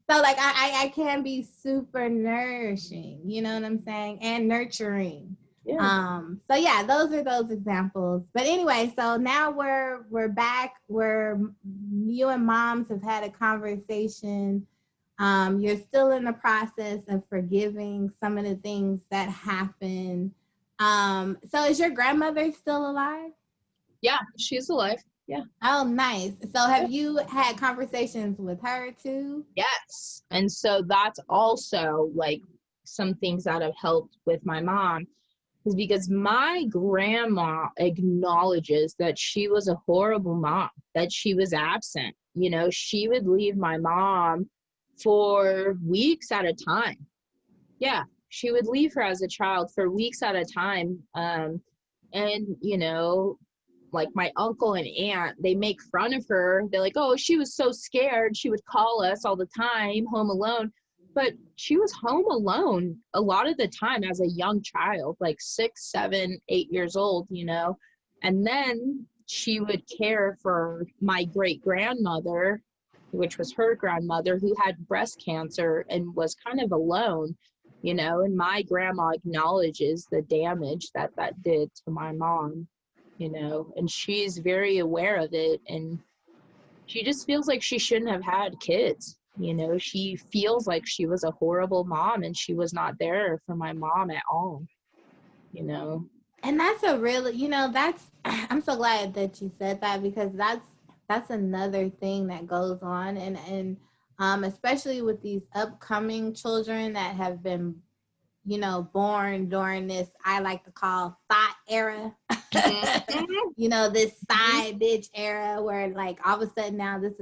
S1: So like I can be super nourishing, you know what I'm saying? And nurturing.
S2: Yeah.
S1: So yeah, those are those examples. But anyway, so now we're back where you and moms have had a conversation. You're still in the process of forgiving some of the things that happened. So is your grandmother still alive?
S2: Yeah. She's alive. Yeah.
S1: Oh, nice. So have you had conversations with her too?
S2: Yes. And so that's also like some things that have helped with my mom is because my grandma acknowledges that she was a horrible mom, that she was absent. She would leave my mom for weeks at a time. Yeah, she would leave her as a child for weeks at a time. And, like my uncle and aunt, they make fun of her. They're like, oh, she was so scared. She would call us all the time, home alone. But she was home alone a lot of the time as a young child, like 6, 7, 8 years old, And then she would care for my great grandmother, which was her grandmother, who had breast cancer and was kind of alone, and my grandma acknowledges the damage that that did to my mom, and she's very aware of it. And she just feels like she shouldn't have had kids. She feels like she was a horrible mom and she was not there for my mom at all, you know.
S1: And that's a really, that's I'm so glad that you said that because that's another thing that goes on and especially with these upcoming children that have been, born during this I like to call thought era.
S2: Mhm.
S1: This
S2: Mhm.
S1: side bitch era where like all of a sudden now this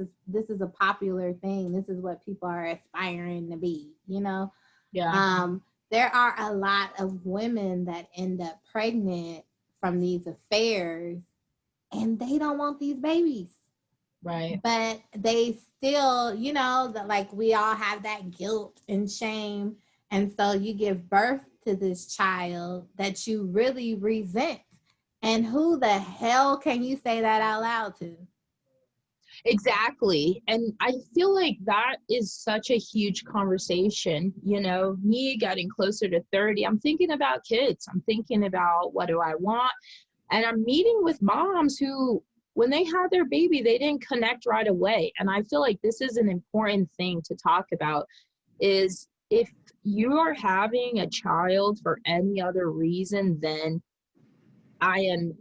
S1: is a popular thing. This is what people are aspiring to be.
S2: Yeah.
S1: Um, there are a lot of women that end up pregnant from these affairs and they don't want these babies.
S2: Right.
S1: but they still, like we all have that guilt and shame. And so you give birth to this child that you really resent. And who the hell can you say that out loud to?
S2: Exactly. And I feel like that is such a huge conversation. Me getting closer to 30, I'm thinking about kids. I'm thinking about what do I want? And I'm meeting with moms who, when they had their baby, they didn't connect right away. And I feel like this is an important thing to talk about is if you are having a child for any other reason than I am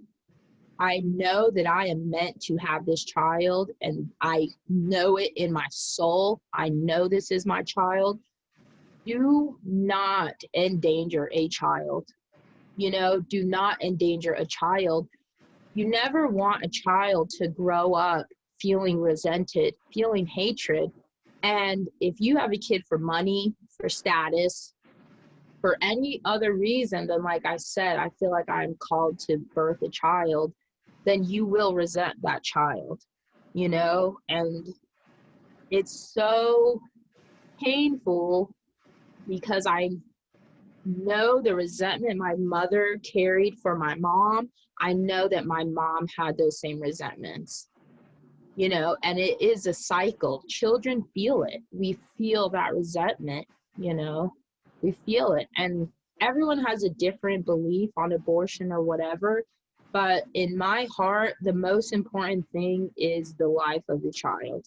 S2: I know that I am meant to have this child and I know it in my soul. I know this is my child. Do not endanger a child. Do not endanger a child. You never want a child to grow up feeling resented, feeling hatred. And if you have a kid for money, for status, for any other reason than, like I said, I feel like I'm called to birth a child, then you will resent that child, and it's so painful because I know the resentment my mother carried for my mom. I know that my mom had those same resentments, and it is a cycle. Children feel it. We feel that resentment, we feel it. And everyone has a different belief on abortion or whatever. But in my heart, the most important thing is the life of the child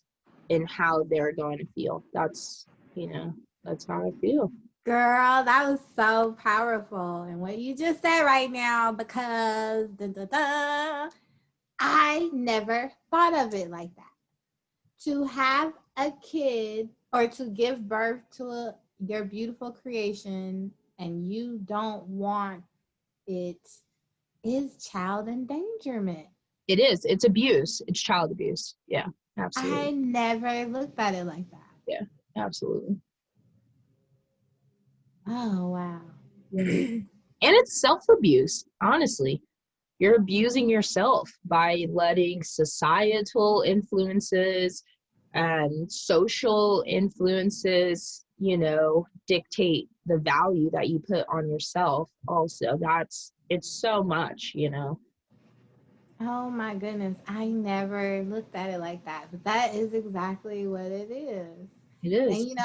S2: and how they're going to feel. That's how I feel.
S1: Girl, that was so powerful. And what you just said right now, because I never thought of it like that. To have a kid or to give birth to your beautiful creation and you don't want it is child endangerment.
S2: It is. It's abuse. It's child abuse. Yeah,
S1: I
S2: absolutely.
S1: never looked at it like that.
S2: Yeah, absolutely.
S1: Oh, wow.
S2: Yeah. And it's self-abuse, honestly. You're abusing yourself by letting societal influences and social influences, dictate the value that you put on yourself. Also, it's so much.
S1: Oh my goodness. I never looked at it like that. But that is exactly what it is.
S2: It
S1: And
S2: is.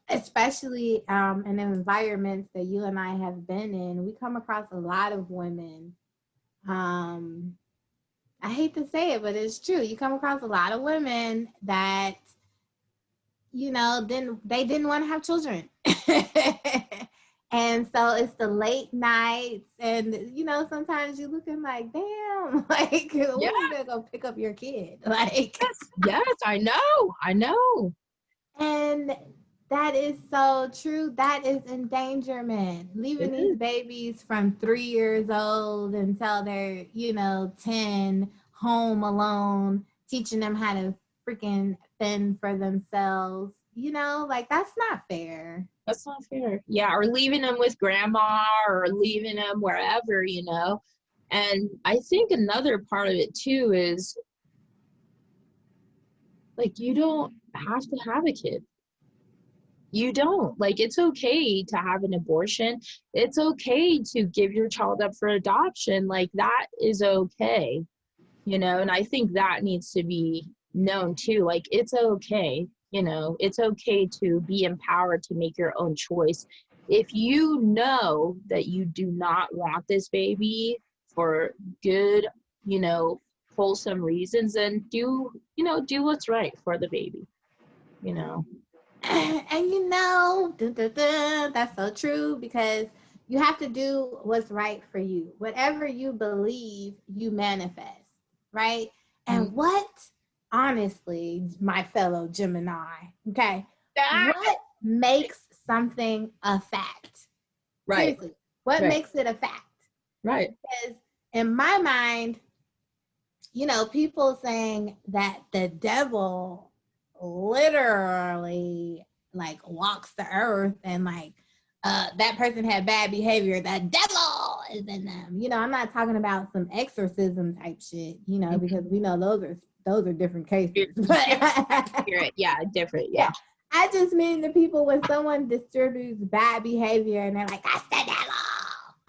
S1: especially in environments that you and I have been in, we come across a lot of women. Um, I hate to say it, but it's true. You come across a lot of women that, then they didn't want to have children. And so it's the late nights, and sometimes you're looking like, damn, like
S2: Yeah.
S1: when are you gonna go pick up your kid? Like,
S2: Yes, I know. I know.
S1: and that is so true. That is endangerment.
S2: It
S1: Leaving these
S2: is.
S1: babies from 3 years old until they're, 10, home alone, teaching them how to freaking fend for themselves. Like that's not fair.
S2: That's not fair. Yeah, or leaving them with grandma or leaving them wherever. And I think another part of it too is like you don't have to have a kid. You don't. Like it's okay to have an abortion. It's okay to give your child up for adoption. Like that is okay. And I think that needs to be known too. Like it's okay. It's okay to be empowered to make your own choice. If you know that you do not want this baby for good, you know, wholesome reasons, then do what's right for the baby, you know.
S1: And that's so true because you have to do what's right for you. Whatever you believe, you manifest, right?
S2: Mm.
S1: And what, honestly, my fellow Gemini, okay,
S2: Ah!
S1: what makes something a fact?
S2: Right,
S1: Seriously, what
S2: right,
S1: makes it a fact?
S2: right.
S1: Because in my mind, people saying that the devil literally like walks the earth and like that person had bad behavior, the devil is in them. You know, I'm not talking about some exorcism type shit, you know, because we know those are different cases.
S2: Spirit, yeah, different, yeah.
S1: I just mean the people when someone distributes bad behavior and they're like, that's the devil.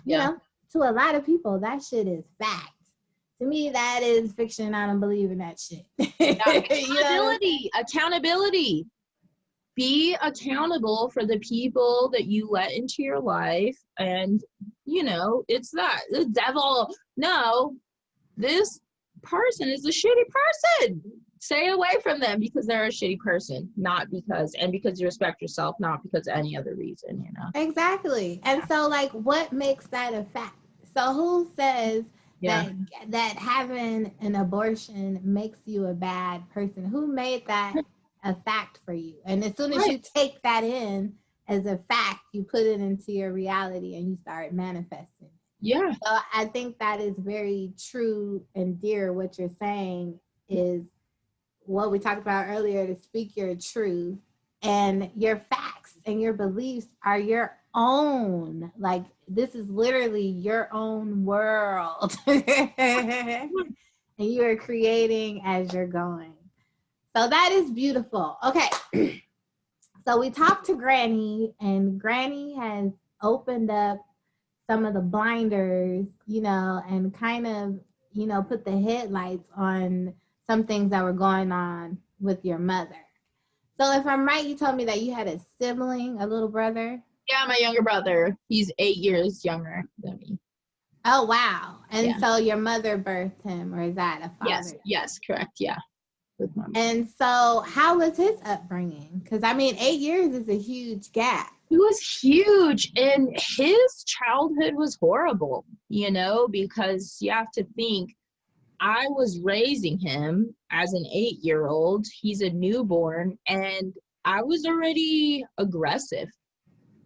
S1: You know, to a lot of people, that shit is fact. To me, that is fiction. I don't believe in that shit.
S2: Accountability. Be accountable for the people that you let into your life. And, you know, it's that the devil. No, this person is a shitty person. Stay away from them because they're a shitty person, not because you respect yourself, not because of any other reason, you know.
S1: Exactly. And so, like, what makes that a fact? So who says that having an abortion makes you a bad person? Who made that a fact for you? And as soon as you take that in as a fact, you put it into your reality and you start manifesting.
S2: Yeah.
S1: So I think that is very true and dear. What you're saying is what we talked about earlier, to speak your truth, and your facts and your beliefs are your own. Like, this is literally your own world. And you are creating as you're going. So that is beautiful. Okay. So we talked to Granny, and Granny has opened up some of the blinders, you know, and kind of, you know, put the headlights on some things that were going on with your mother. So if I'm right, you told me that you had a sibling, a little brother.
S2: Yeah, my younger brother. He's 8 years younger than me.
S1: Oh, wow. And so your mother birthed him, or is that a father?
S2: Yes, correct. Yeah.
S1: And so how was his upbringing? Because, I mean, 8 years is a huge gap.
S2: It was huge. And his childhood was horrible, you know, because you have to think, I was raising him as an 8-year-old. He's a newborn, and I was already aggressive.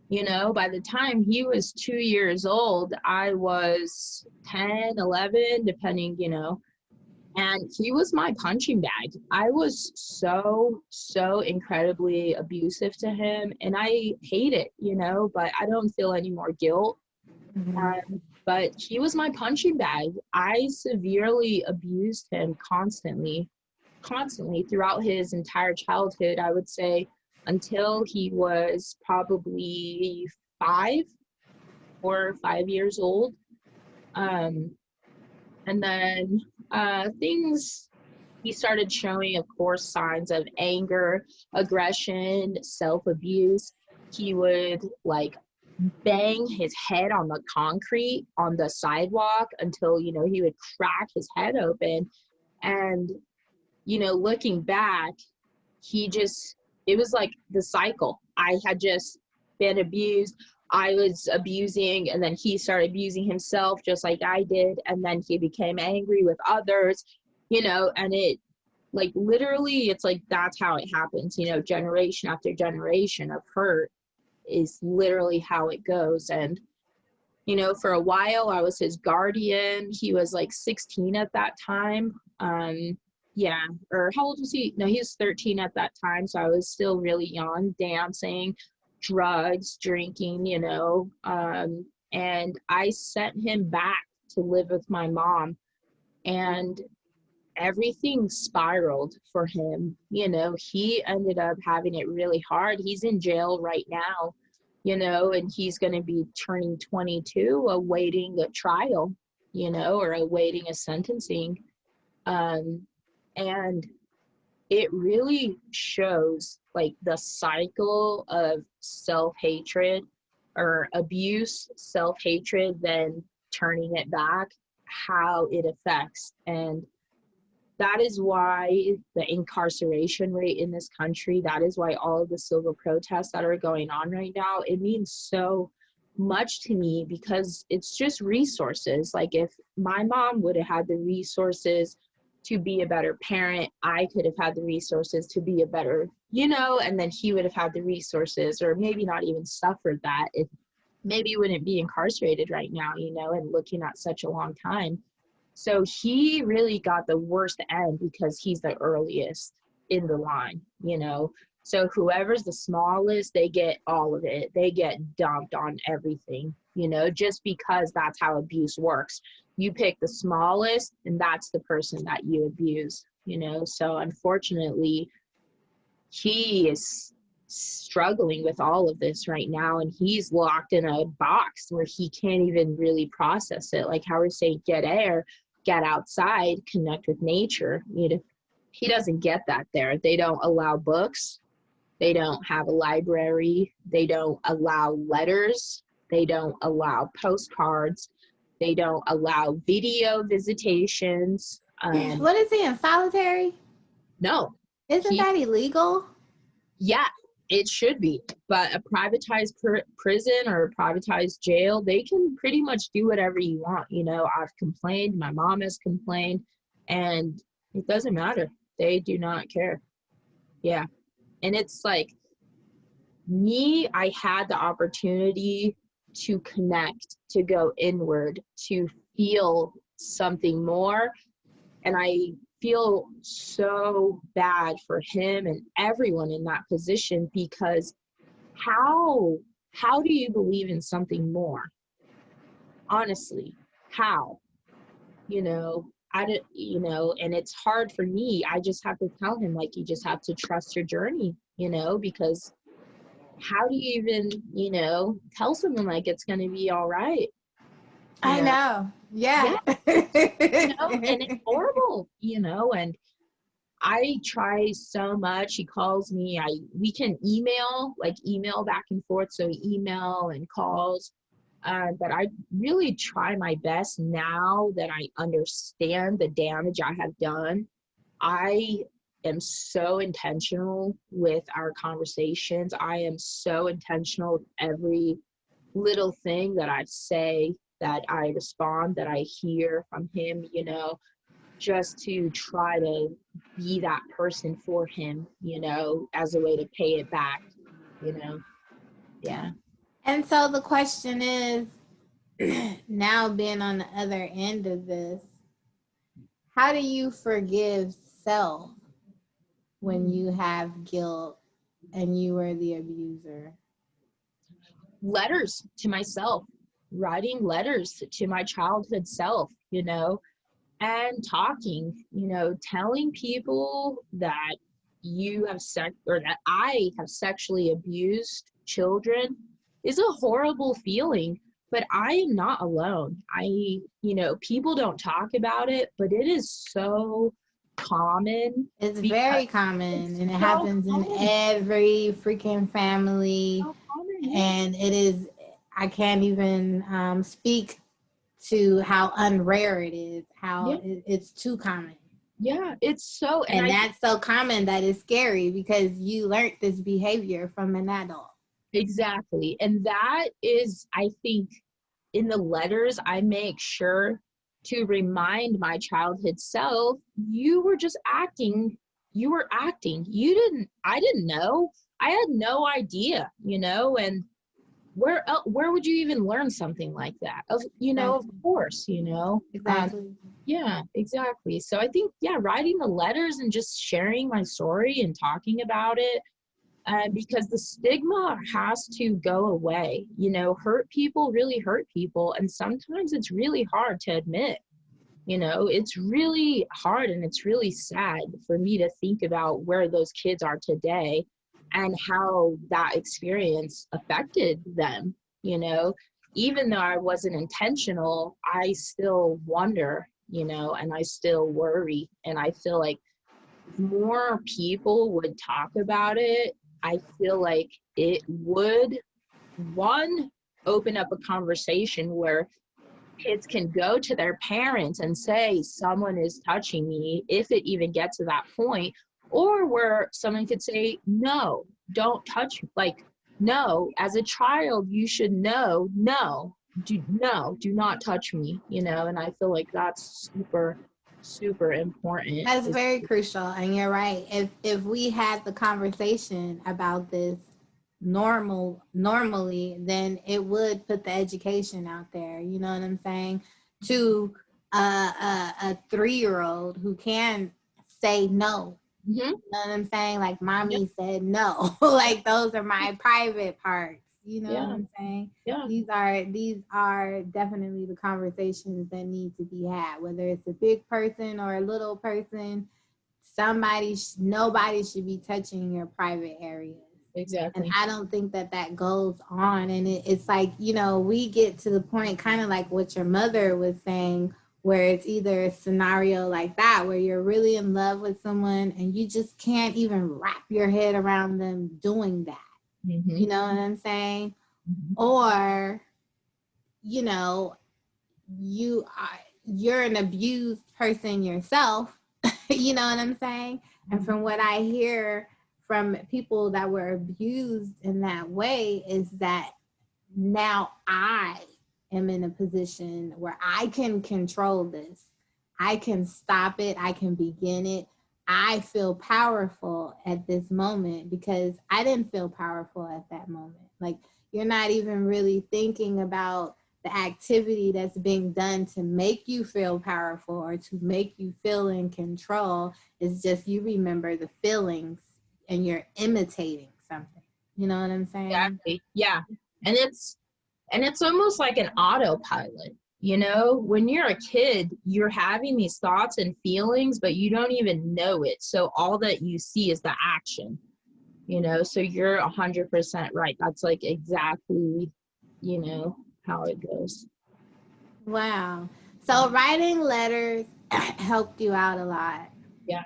S2: You know, by the time he was 2 years old, I was 10, 11, depending, you know, and he was my punching bag. I was so incredibly abusive to him, and I hate it, you know, but I don't feel any more guilt. But he was my punching bag. I severely abused him constantly throughout his entire childhood, I would say, until he was probably 5 or 5 years old. And then he started showing, of course, signs of anger, aggression, self-abuse. He would like bang his head on the concrete on the sidewalk until, you know, he would crack his head open. And, you know, looking back, it was like the cycle. I had just been abused. I was abusing, and then he started abusing himself just like I did. And then he became angry with others, you know, and it, like, literally, it's like, that's how it happens, you know, generation after generation of hurt is literally how it goes. And, you know, for a while I was his guardian. He was like 16 at that time. Or how old was he? No, he was 13 at that time. So I was still really young, dancing, drugs, drinking, you know. And I sent him back to live with my mom, and everything spiraled for him. You know, he ended up having it really hard. He's in jail right now, you know, and he's going to be turning 22, awaiting a trial, you know, or awaiting a sentencing. And it really shows like the cycle of self-hatred or abuse, self-hatred, then turning it back, how it affects. And that is why the incarceration rate in this country, that is why all of the civil protests that are going on right now, it means so much to me, because it's just resources. Like, if my mom would have had the resources to be a better parent, I could have had the resources to be a better, you know, and then he would have had the resources, or maybe not even suffered that. If maybe he wouldn't be incarcerated right now, you know, and looking at such a long time. So he really got the worst end because he's the earliest in the line, you know. So whoever's the smallest, they get all of it. They get dumped on everything. you know, just because that's how abuse works. You pick the smallest, and that's the person that you abuse, you know. So unfortunately, he is struggling with all of this right now, and he's locked in a box where he can't even really process it. Like how we're saying, get air, get outside, connect with nature. You know, he doesn't get that there. They don't allow books. They don't have a library. They don't allow letters. They don't allow postcards. They don't allow video visitations.
S1: What is he in solitary?
S2: No,
S1: Isn't
S2: he,
S1: that illegal?
S2: yeah, it should be. But a privatized prison or a privatized jail, they can pretty much do whatever you want. You know, I've complained, my mom has complained, and it doesn't matter. They do not care. Yeah. And it's like, me, I had the opportunity to connect, to go inward, to feel something more. And I feel so bad for him and everyone in that position, because how how do you believe in something more? Honestly, how? You know, I don't, you know, and it's hard for me. I just have to tell him, like, you just have to trust your journey, you know, because how do you even, you know, tell someone like it's going to be all right? You
S1: I
S2: know,
S1: know. Yeah.
S2: yeah, you know, and it's horrible, you know, and I try so much. He calls me. We can email back and forth. So email and calls. But I really try my best now that I understand the damage I have done. I am so intentional with our conversations. I am so intentional with every little thing that I say, that I respond, that I hear from him, you know, just to try to be that person for him, you know, as a way to pay it back, you know. Yeah.
S1: And so the question is, now being on the other end of this, how do you forgive self when you have guilt and you were the abuser?
S2: Letters to myself, writing letters to my childhood self, you know, and talking, you know, telling people that you have or that I have sexually abused children is a horrible feeling, but I am not alone. You know, people don't talk about it, but it is so common,
S1: It's
S2: because
S1: very common
S2: it's
S1: and it
S2: so
S1: happens in
S2: common.
S1: every freaking family.
S2: So common, yeah.
S1: And it is, I can't even speak to how unrare it is, how
S2: Yeah,
S1: it's too common.
S2: yeah, it's so, and
S1: And
S2: I
S1: that's so common that it's scary because you learned this behavior from an adult.
S2: exactly. And that is, I think, in the letters, I make sure to remind my childhood self, you were just acting. You were acting. I didn't know. I had no idea, you know, and where would you even learn something like that? You know, of
S1: Exactly.
S2: course, you know.
S1: Exactly.
S2: Yeah, exactly. So I think, yeah, writing the letters and just sharing my story and talking about it, because the stigma has to go away. You know, hurt people really hurt people, and sometimes it's really hard to admit. You know, it's really hard, and it's really sad for me to think about where those kids are today and how that experience affected them. You know, even though I wasn't intentional, I still wonder, you know, and I still worry. And I feel like if more people would talk about it, I feel like it would, one, open up a conversation where kids can go to their parents and say, someone is touching me, if it even gets to that point, or where someone could say, no, don't touch me. Like, no, as a child, you should know, do not touch me, you know. And I feel like that's super, super important.
S1: That's very crucial, and you're right. If we had the conversation about this normally, then it would put the education out there. You know what I'm saying? To a 3-year-old who can say no.
S2: Mm-hmm.
S1: You know what I'm saying? Like
S2: Yep.
S1: mommy said no. Like those are my private parts. You know what
S2: Yeah.
S1: I'm saying?
S2: Yeah.
S1: These are definitely the conversations that need to be had, whether it's a big person or a little person. Nobody should be touching your private areas. And
S2: Exactly.
S1: I don't think that that goes on. And it's like, we get to the point, kind of like what your mother was saying, where it's either a scenario like that, where you're really in love with someone and you just can't even wrap your head around them doing that.
S2: Mm-hmm.
S1: You know what I'm saying?
S2: Mm-hmm.
S1: Or, you know, you're an abused person yourself. You know what I'm saying? And from what I hear from people that were abused in that way is that now I am in a position where I can control this. I can stop it. I can begin it. I feel powerful at this moment because I didn't feel powerful at that moment. Like, you're not even really thinking about the activity that's being done to make you feel powerful or to make you feel in control. It's just you remember the feelings and you're imitating something. You know what I'm saying?
S2: Exactly. Yeah. And it's almost like an autopilot. When you're a kid, you're having these thoughts and feelings, but you don't even know it. So all that you see is the action. So you're 100% right. That's like exactly, how it goes.
S1: Wow. So writing letters helped you out a lot.
S2: Yeah.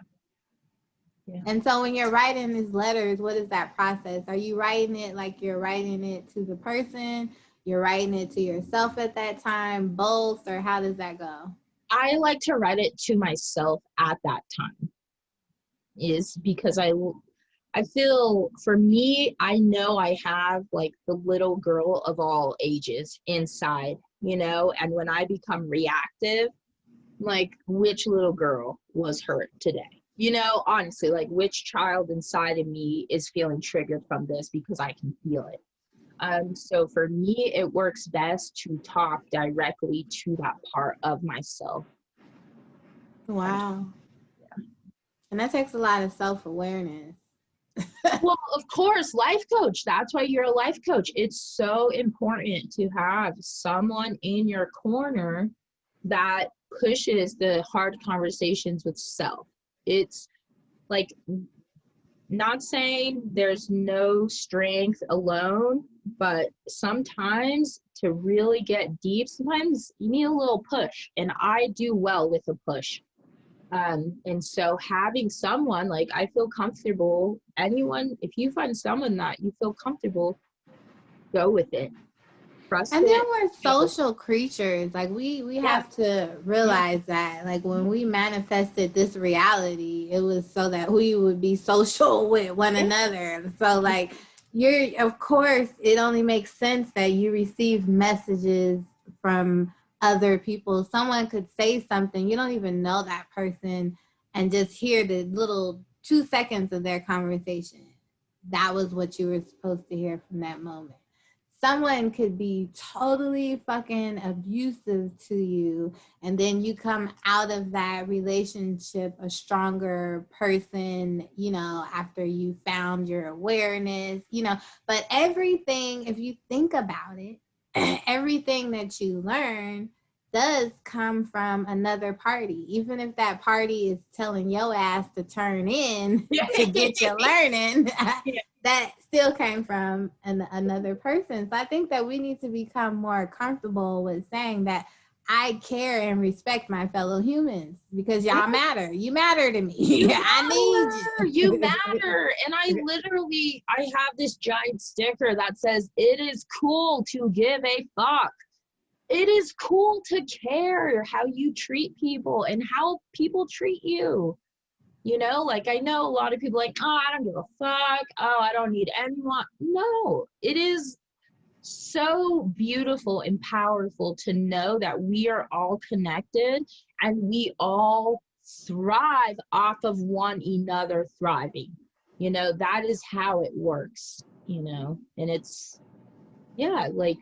S2: Yeah.
S1: And so when you're writing these letters, what is that process? Are you writing it like you're writing it to the person? You're writing it to yourself at that time, both, or how does that go?
S2: I like to write it to myself at that time, is because I feel, for me, I know I have like the little girl of all ages inside, and when I become reactive, like, which little girl was hurt today? Honestly, like, which child inside of me is feeling triggered from this, because I can feel it. So for me, it works best to talk directly to that part of myself. And
S1: Wow. And that takes a lot of self awareness.
S2: well, of course, life coach. That's why you're a life coach. It's so important to have someone in your corner that pushes the hard conversations with self. It's like, not saying there's no strength alone, but sometimes to really get deep, sometimes you need a little push. And I do well with a push. And so having someone, like, I feel comfortable, anyone, if you find someone that you feel comfortable, go with it. Trust
S1: And then
S2: it.
S1: we're social creatures. Like, we
S2: Yeah.
S1: have to
S2: Yeah.
S1: realize that, like, when we manifested this reality, it was so that we would be social with one
S2: Yeah.
S1: another. So, like, of course, it only makes sense that you receive messages from other people. Someone could say something, you don't even know that person, and just hear the little 2 seconds of their conversation. That was what you were supposed to hear from that moment. Someone could be totally fucking abusive to you, and then you come out of that relationship a stronger person, after you found your awareness, but everything, if you think about it, everything that you learn does come from another party, even if that party is telling your ass to turn in to get your learning.
S2: Yeah.
S1: That still came from another person. So I think that we need to become more comfortable with saying that I care and respect my fellow humans because
S2: Yeah.
S1: y'all matter. You matter to me.
S2: You
S1: I need
S2: matter.
S1: you.
S2: You matter. And I have this giant sticker that says, "It is cool to give a fuck." It is cool to care how you treat people and how people treat you. Like, I know a lot of people like, "Oh, I don't give a fuck. Oh, I don't need anyone." No, it is so beautiful and powerful to know that we are all connected and we all thrive off of one another thriving. That is how it works, and it's, yeah, like,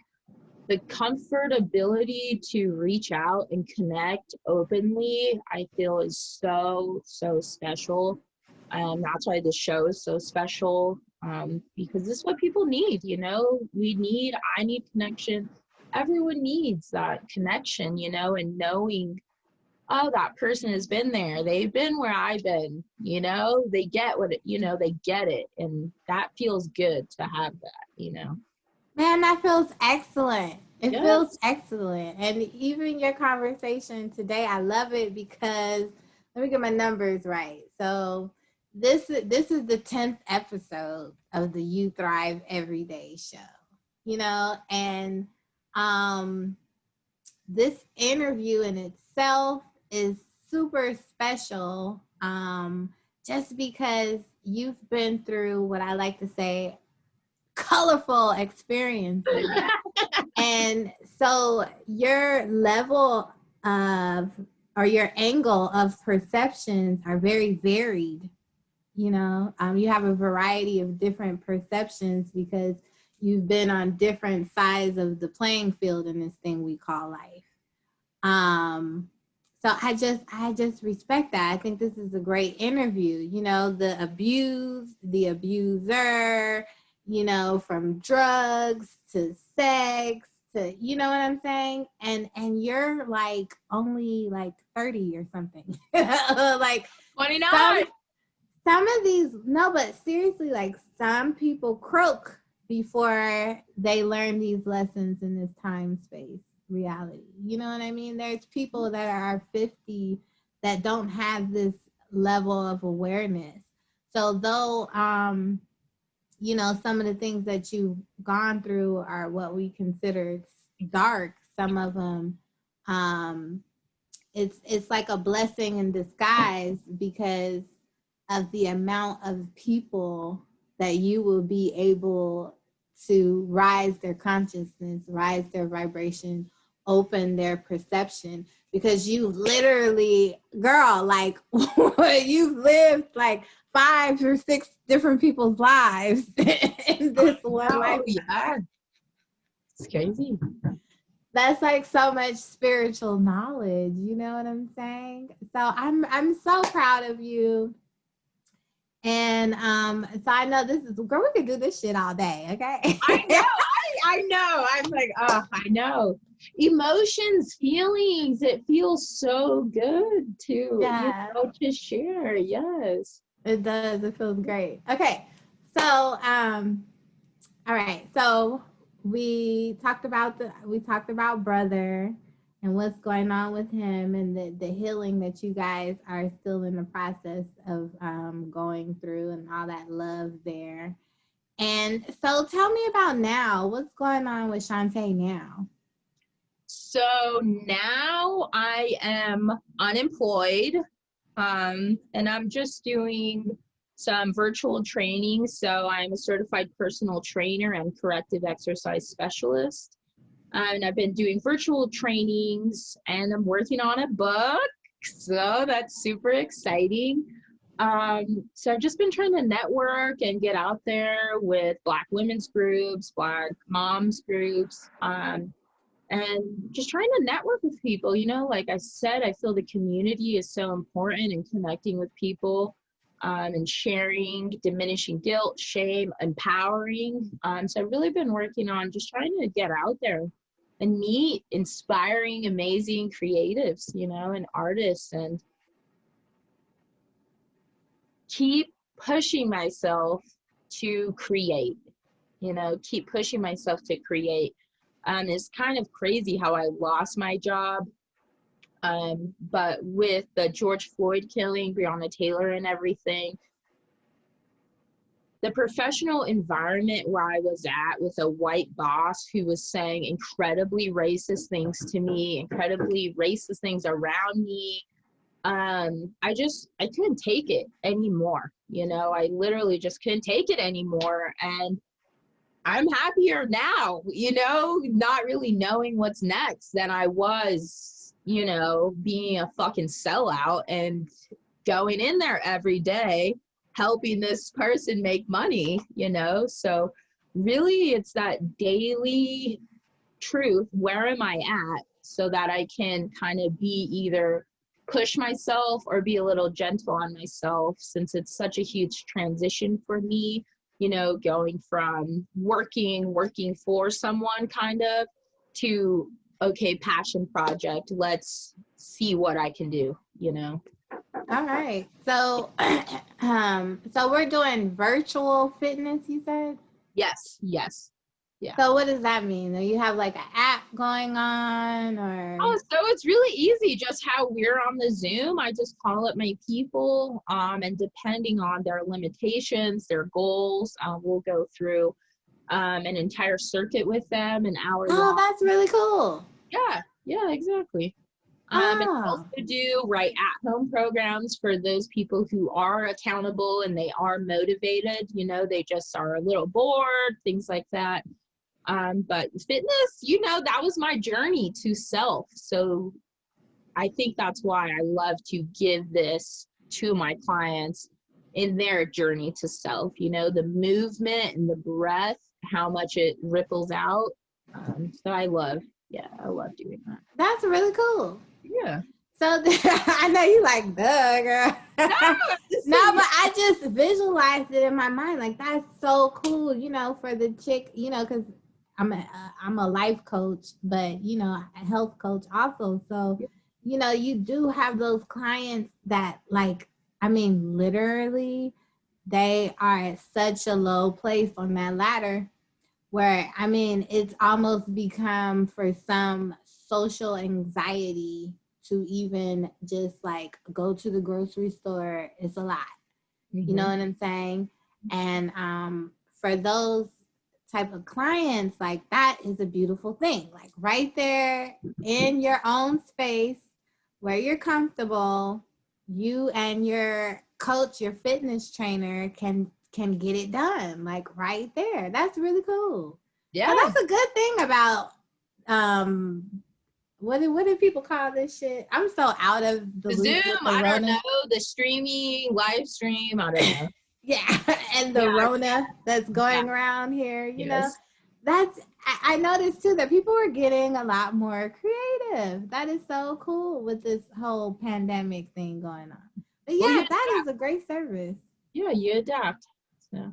S2: the comfortability to reach out and connect openly, I feel, is so, so special. That's why this show is so special, because this is what people need, I need connection. Everyone needs that connection, and knowing, oh, that person has been there. They've been where I've been, they get they get it. And that feels good to have that.
S1: Man, that feels excellent. It feels
S2: Yes.
S1: excellent. And even your conversation today, I love it because let me get my numbers right. So this is the 10th episode of the You Thrive Everyday show. And um this interview in itself is super special, just because you've been through what I like to say colorful experiences. And so your level of or your angle of perceptions are very varied. You have a variety of different perceptions because you've been on different sides of the playing field in this thing we call life. So I just respect that. I think this is a great interview. The abused, the abuser, from drugs to sex to, you know what I'm saying? And you're like only like 30 or something. Like
S2: 29.
S1: some of these, no, but seriously, like some people croak before they learn these lessons in this time space reality. You know what I mean? There's people that are 50 that don't have this level of awareness. So though some of the things that you've gone through are what we consider dark, some of them it's like a blessing in disguise because of the amount of people that you will be able to rise their consciousness, rise their vibration, open their perception, because you literally, girl, like you've lived like 5 or 6 different people's lives in this one life.
S2: Yeah, it's crazy.
S1: That's like so much spiritual knowledge, you know what I'm saying? So I'm so proud of you. And so I know this is, girl, we could do this shit all day, okay?
S2: I know. I know. I'm like, oh, I know. Emotions, feelings. It feels so good
S1: Yeah,
S2: to share. Yes.
S1: it does. It feels great. Okay. So all right. So we talked about brother and what's going on with him and the healing that you guys are still in the process of going through and all that love there. And so tell me about now. What's going on with Shante now?
S2: So now I am unemployed, and I'm just doing some virtual training. So I'm a certified personal trainer and corrective exercise specialist. And I've been doing virtual trainings and I'm working on a book. So that's super exciting. So I've just been trying to network and get out there with Black women's groups, Black moms groups, and just trying to network with people. Like I said, I feel the community is so important in connecting with people, and sharing, diminishing guilt, shame, empowering. So I've really been working on just trying to get out there and meet inspiring, amazing creatives, and artists, and keep pushing myself to create, keep pushing myself to create. It's kind of crazy how I lost my job. But with the George Floyd killing, Breonna Taylor and everything, the professional environment where I was at with a white boss who was saying incredibly racist things to me, incredibly racist things around me, I couldn't take it anymore. I literally just couldn't take it anymore. And I'm happier now, not really knowing what's next than I was, being a fucking sellout and going in there every day, helping this person make money, So really it's that daily truth. Where am I at? So that I can kind of be either push myself or be a little gentle on myself, since it's such a huge transition for me, you know, going from working for someone kind of to, okay, passion project, let's see what I can do, you know.
S1: All right. So, so we're doing virtual fitness, you said?
S2: Yes, yeah.
S1: So what does that mean? Do you have like an app going on or?
S2: Oh, so it's really easy. Just how we're on the Zoom, I just call up my people, and depending on their limitations, their goals, we'll go through an entire circuit with them, an hour
S1: Oh,
S2: long.
S1: that's really cool.
S2: Yeah, exactly. And also
S1: Oh,
S2: do right at home programs for those people who are accountable and they are motivated. You know, they just are a little bored, things like that. But fitness, you know, that was my journey to self. So I think that's why I love to give this to my clients in their journey to self, you know, the movement and the breath, how much it ripples out. So I love doing that.
S1: that's really cool.
S2: Yeah.
S1: So I know you like, duh, girl.
S2: No,
S1: No, but I just visualized it in my mind. Like, that's so cool, you know, for the chick, you know, because I'm a life coach, but, you know, a health coach also. So, you know, you do have those clients that, like, I mean, literally, they are at such a low place on that ladder where, I mean, it's almost become for some social anxiety to even just like go to the grocery store. It's a lot. You know what I'm saying? And for those type of clients, like that is a beautiful thing. Like right there in your own space where you're comfortable, you and your coach, your fitness trainer can get it done. Like right there. That's really cool. So
S2: Yeah.
S1: that's a good thing about um what do people call this shit? I'm so out of the
S2: The
S1: loop with
S2: Zoom,
S1: the
S2: I don't
S1: Rona.
S2: know, the streaming, live stream, I don't know.
S1: Yeah, and the
S2: Yeah,
S1: Rona that's
S2: yeah,
S1: going around here, you know,
S2: yes.
S1: that's I noticed too that people are getting a lot more creative. That is so cool with this whole pandemic thing going on. But
S2: Well,
S1: yeah, that is a great service.
S2: you adapt. So,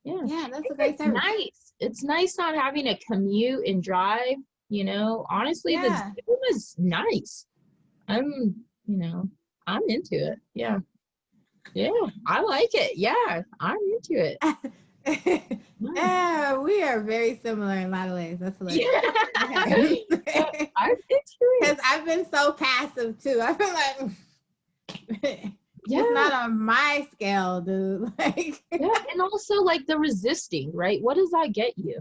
S2: yeah.
S1: Yeah,
S2: I
S1: that's a
S2: think
S1: great
S2: it's
S1: service.
S2: nice. It's nice not having to commute and drive, you know. Honestly, the
S1: Yeah.
S2: Zoom is nice. I'm, you know, I'm into it. Yeah. Yeah, I like it. Yeah, I'm into it. Mm.
S1: Yeah, we are very similar in a lot of ways. That's hilarious.
S2: Yeah.
S1: Okay.
S2: Yeah, I'm into
S1: Because
S2: it.
S1: I've been so passive too. I feel like it's
S2: Yeah.
S1: not on my scale, dude. Like,
S2: Yeah, and also like the resisting, right? What does that get you?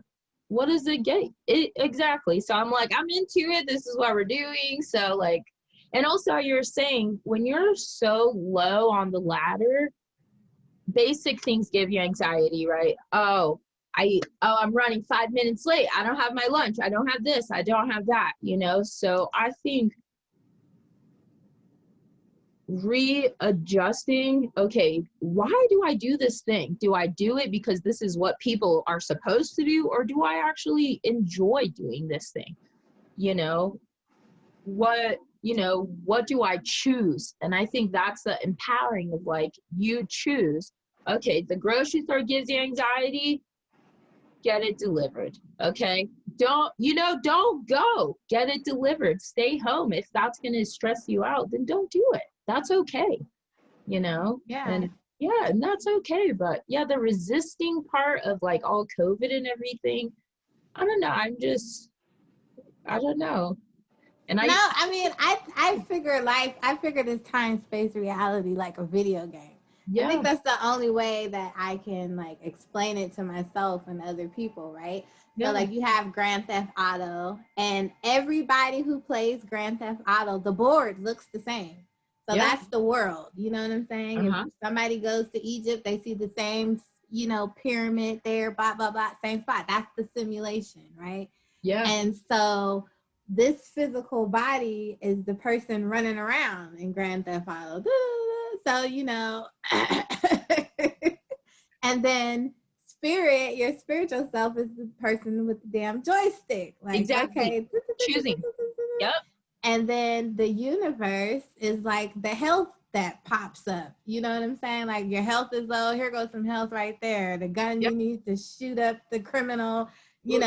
S2: What does it get? It exactly. So I'm like, I'm into it. This is what we're doing. So like, and also you're saying when you're so low on the ladder, basic things give you anxiety, right? I'm running 5 minutes late. I don't have my lunch. I don't have this. I don't have that, you know? So I think readjusting, okay, why do I do this thing? Do I do it because this is what people are supposed to do, or do I actually enjoy doing this thing? You know, what do I choose? And I think that's the empowering of like, you choose. Okay, the grocery store gives you anxiety, get it delivered. Okay, don't go, get it delivered, stay home. If that's going to stress you out, then don't do it. That's okay, you know.
S1: yeah.
S2: And yeah, and that's okay. But yeah, the resisting part of like all COVID and everything, I don't know, I don't know. And
S1: No,
S2: I
S1: I mean, I figure this time space reality like a video game. I
S2: yeah,
S1: think that's the only way that I can like explain it to myself and other people, right? So
S2: yeah,
S1: like you have Grand Theft Auto and everybody who plays Grand Theft Auto, the board looks the same. So
S2: yeah,
S1: that's the world. You know what I'm saying? If
S2: uh-huh,
S1: somebody goes to Egypt, they see the same, you know, pyramid there, blah, blah, blah, same spot. That's the simulation, right?
S2: yeah,
S1: And so this physical body is the person running around in Grand Theft Auto. So, you know, and then spirit, your spiritual self is the person with the damn joystick. Like,
S2: exactly.
S1: okay.
S2: Choosing. Yep.
S1: And then the universe is like the health that pops up. You know what I'm saying? Like your health is low. Here goes some health right there. The gun
S2: Yep.
S1: you need to shoot up the criminal, it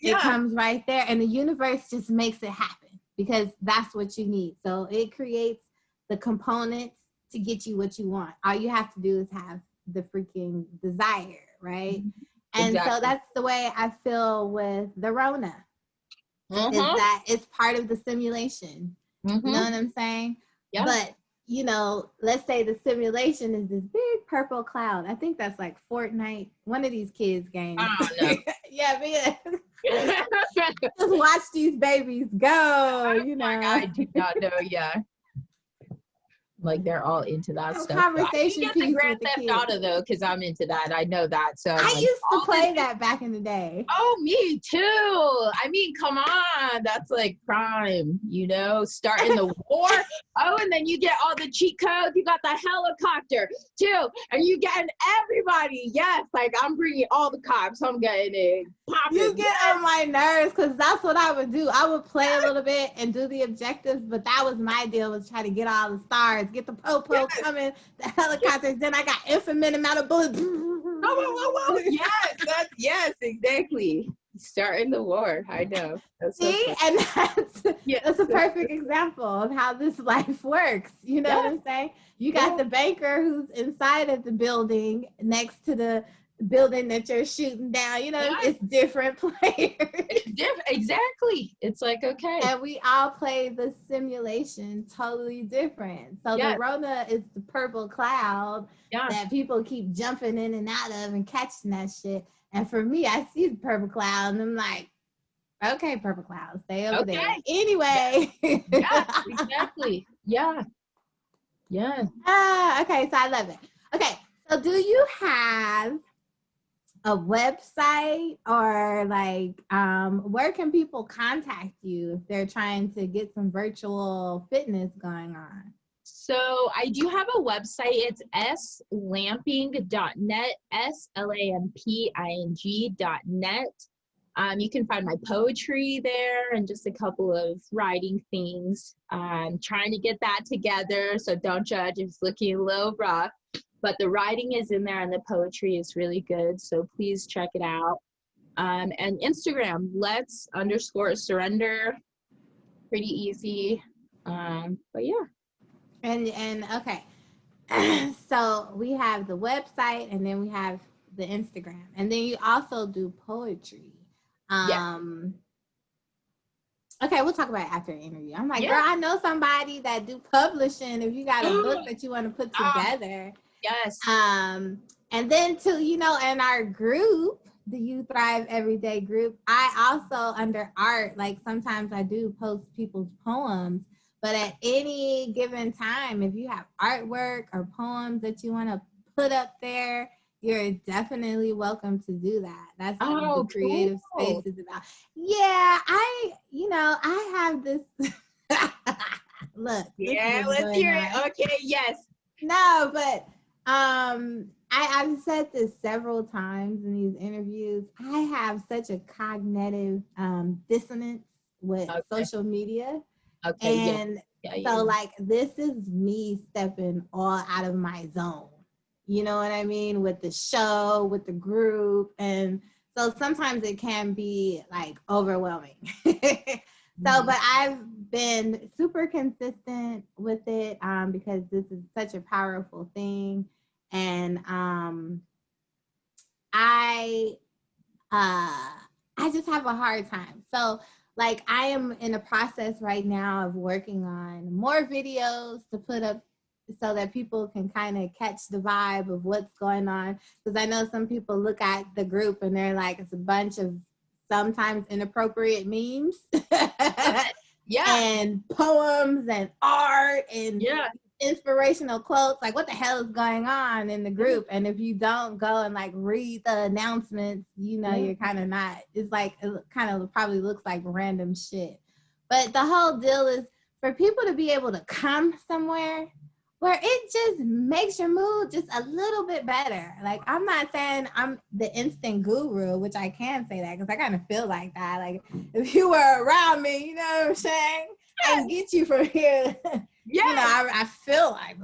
S2: Yeah.
S1: comes right there. And the universe just makes it happen because that's what you need. So it creates the components to get you what you want. All you have to do is have the freaking desire, right? And so
S2: Exactly.
S1: that's the way I feel with the Rona, is
S2: Uh-huh.
S1: that it's part of the simulation. You know
S2: Mm-hmm.
S1: what I'm saying?
S2: Yeah.
S1: But, let's say the simulation is this big purple cloud. I think that's like Fortnite, one of these kids' games.
S2: I don't
S1: Yeah, man.
S2: know.
S1: Just watch these babies go,
S2: I do not know. Yeah. Like they're all into that
S1: Have
S2: stuff. But I can
S1: conversation
S2: get the
S1: piece
S2: Grand
S1: with the
S2: Theft
S1: kids.
S2: Auto though, because I'm into that. I know that. So I'm
S1: I
S2: like,
S1: used to
S2: all this
S1: play that back in the day.
S2: oh, me too. I mean, come on. That's like prime, starting the war. Oh, and then you get all the cheat codes. You got the helicopter too. And you getting everybody. Yes, like I'm bringing all the cops. I'm getting it popping.
S1: You get
S2: Yes.
S1: on my nerves because that's what I would do. I would play a little bit and do the objectives, but that was my deal, was try to get all the stars, get the po-po
S2: Yes.
S1: coming, the helicopters. Then I got infinite amount of bullets.
S2: Whoa, whoa, whoa, whoa. Yes, exactly. Starting the war. I know. That's so
S1: See,
S2: funny.
S1: and
S2: Yes.
S1: that's a perfect example of how this life works. You know what
S2: Yeah.
S1: I'm saying? You got the banker who's inside of the building next to the building that you're shooting down. It's different players.
S2: It's different. Exactly. It's like, okay.
S1: And we all play the simulation totally different. So the
S2: Yes.
S1: Rona is the purple cloud
S2: Yeah.
S1: that people keep jumping in and out of and catching that shit. And for me, I see the purple cloud and I'm like, okay, purple cloud, stay over there. Anyway.
S2: Yeah, exactly. Yeah. Yeah.
S1: Okay, so I love it. Okay, so do you have a website, or like where can people contact you if they're trying to get some virtual fitness going on?
S2: So I do have a website. It's slamping.net, slamping.net. You can find my poetry there and just a couple of writing things. I'm trying to get that together, so don't judge if it's looking a little rough. But the writing is in there and the poetry is really good, so please check it out. And Instagram, let's_surrender. Pretty easy. But yeah.
S1: And okay. So we have the website and then we have the Instagram. And then you also do poetry.
S2: Yeah.
S1: Okay, we'll talk about it after the interview. I'm like,
S2: Yeah.
S1: girl, I know somebody that do publishing. If you got a book that you want to put together.
S2: Yes.
S1: And then too, in our group, the You Thrive Everyday group, I also, under art, like sometimes I do post people's poems, but at any given time, if you have artwork or poems that you want to put up there, you're definitely welcome to do that. That's what the creative space is about. Yeah, I have this. Look.
S2: Yeah, let's hear it. Okay, yes.
S1: No, but I've said this several times in these interviews. I have such a cognitive dissonance with social media.
S2: Okay.
S1: And so like this is me stepping all out of my zone. You know what I mean? With the show, with the group. And so sometimes it can be like overwhelming. But I've been super consistent with it because this is such a powerful thing. And I just have a hard time. So like I am in a process right now of working on more videos to put up so that people can kind of catch the vibe of what's going on. Because I know some people look at the group and they're like, it's a bunch of sometimes inappropriate memes. And poems and art and inspirational quotes. Like, what the hell is going on in the group? And if you don't go and like read the announcements, you're kind of not. It's like it kind of probably looks like random shit. But the whole deal is for people to be able to come somewhere where it just makes your mood just a little bit better. Like, I'm not saying I'm the instant guru, which I can say that because I kind of feel like that. Like, if you were around me, you know what I'm saying? I can get you from here.
S2: Yes.
S1: I feel like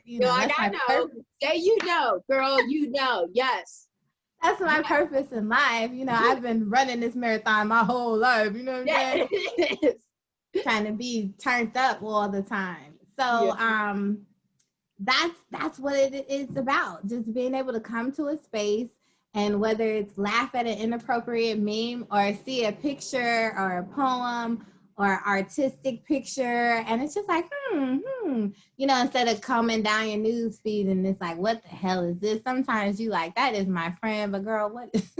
S2: You're like,
S1: that's
S2: I
S1: my
S2: know.
S1: purpose.
S2: Say you know, girl, you know. Yes.
S1: That's my
S2: Yes.
S1: purpose in life. I've been running this marathon my whole life. You know what I'm saying?
S2: Yes.
S1: Trying to be turned up all the time.
S2: Yeah.
S1: So that's what it is about. Just being able to come to a space, and whether it's laugh at an inappropriate meme or see a picture or a poem or artistic picture, and it's just like instead of coming down your news feed and it's like, what the hell is this? Sometimes you like, that is my friend, but girl, what is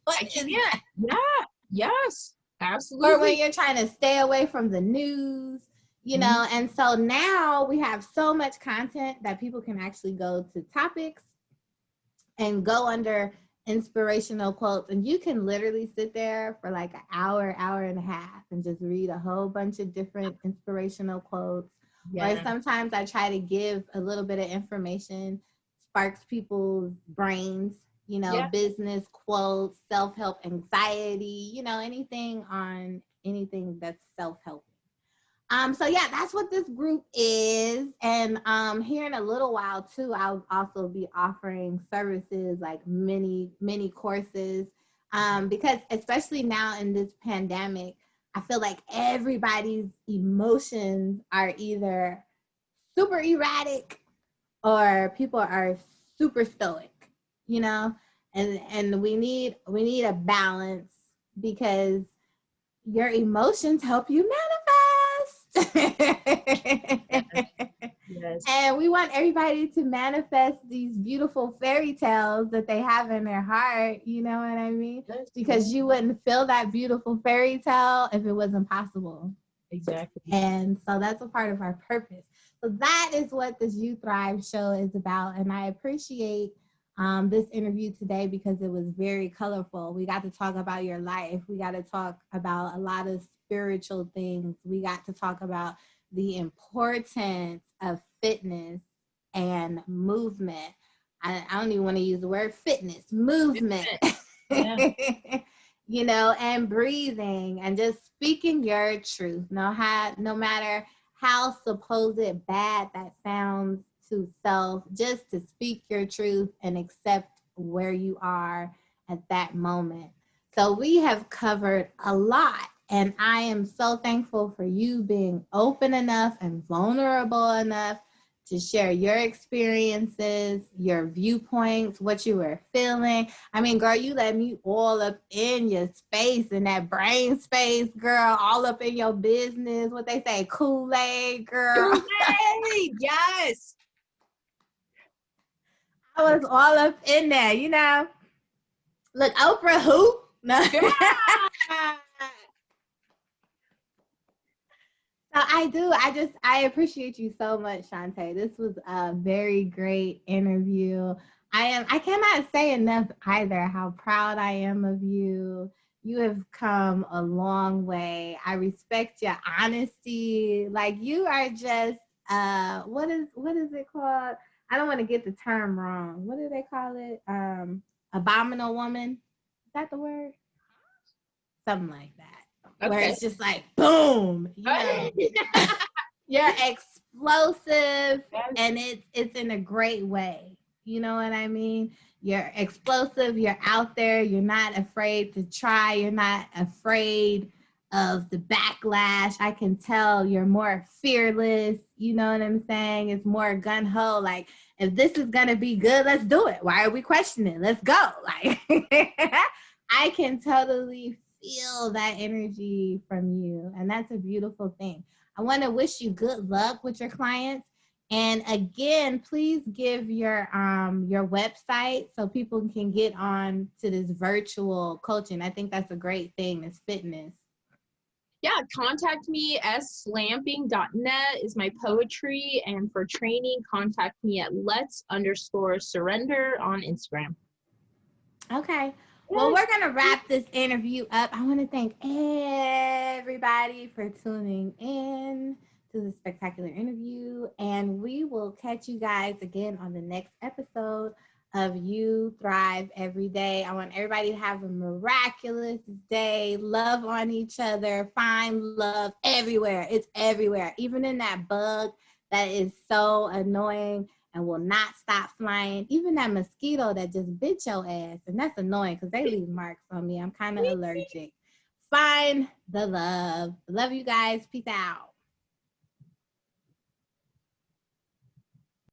S1: what is
S2: Yeah.
S1: that?
S2: Yeah. Yes.
S1: Or when
S2: Absolutely.
S1: you're trying to stay away from the news, and so now we have so much content that people can actually go to topics and go under inspirational quotes, and you can literally sit there for like an hour and a half and just read a whole bunch of different inspirational quotes. Or
S2: Yeah.
S1: sometimes I try to give a little bit of information, sparks people's brains,
S2: Yeah.
S1: business quotes, self-help, anxiety, anything that's self-help. So yeah, that's what this group is. And here in a little while too, I'll also be offering services like mini courses. Because especially now in this pandemic, I feel like everybody's emotions are either super erratic or people are super stoic, you know? And we need a balance, because your emotions help you manifest.
S2: Yes.
S1: And we want everybody to manifest these beautiful fairy tales that they have in their heart. You know what I mean?
S2: Yes.
S1: Because you wouldn't feel that beautiful fairy tale if it wasn't possible.
S2: Exactly.
S1: And so that's a part of our purpose. So that is what this You Thrive show is about. And I appreciate this interview today because it was very colorful. We got to talk about your life. We got to talk about a lot of spiritual things. We got to talk about the importance of fitness and movement. I don't even want to use the word fitness, movement.
S2: Yeah.
S1: And breathing and just speaking your truth. No matter how supposed bad that sounds to self, just to speak your truth and accept where you are at that moment. So we have covered a lot, and I am so thankful for you being open enough and vulnerable enough to share your experiences, your viewpoints, what you were feeling. I mean, girl, you let me all up in your space, in that brain space, girl, all up in your business. What they say, Kool-Aid, girl.
S2: Kool-Aid. Yes.
S1: I was all up in there. Look, Oprah who? No.
S2: Yeah.
S1: So I do. I appreciate you so much, Shante. This was a very great interview. I cannot say enough either how proud I am of you. You have come a long way. I respect your honesty. Like, you are just what is it called? I don't want to get the term wrong. What do they call it? Abominable woman. Is that the word? Something like that. Where
S2: Okay.
S1: it's just like boom, you're explosive,
S2: Yes.
S1: and it's in a great way. You know what I mean? You're explosive, you're out there, you're not afraid to try, you're not afraid of the backlash. I can tell you're more fearless. You know what I'm saying? It's more gun ho. Like, if this is gonna be good, let's do it. Why are we questioning? Let's go. Like, I can totally feel that energy from you, and that's a beautiful thing. I want to wish you good luck with your clients. And again, please give your website so people can get on to this virtual coaching. I think that's a great thing. This fitness.
S2: Yeah, contact me. slamping.net is my poetry. And for training, contact me at let's_surrender on Instagram.
S1: Okay. Well,
S2: Yes.
S1: we're going to wrap this interview up. I want to thank everybody for tuning in to the spectacular interview. And we will catch you guys again on the next episode of You Thrive Every Day. I want everybody to have a miraculous day. Love on each other. Find love everywhere. It's everywhere. Even in that bug that is so annoying and will not stop flying. Even that mosquito that just bit your ass. And that's annoying because they leave marks on me. I'm kind of allergic. Find the love. Love you guys. Peace out.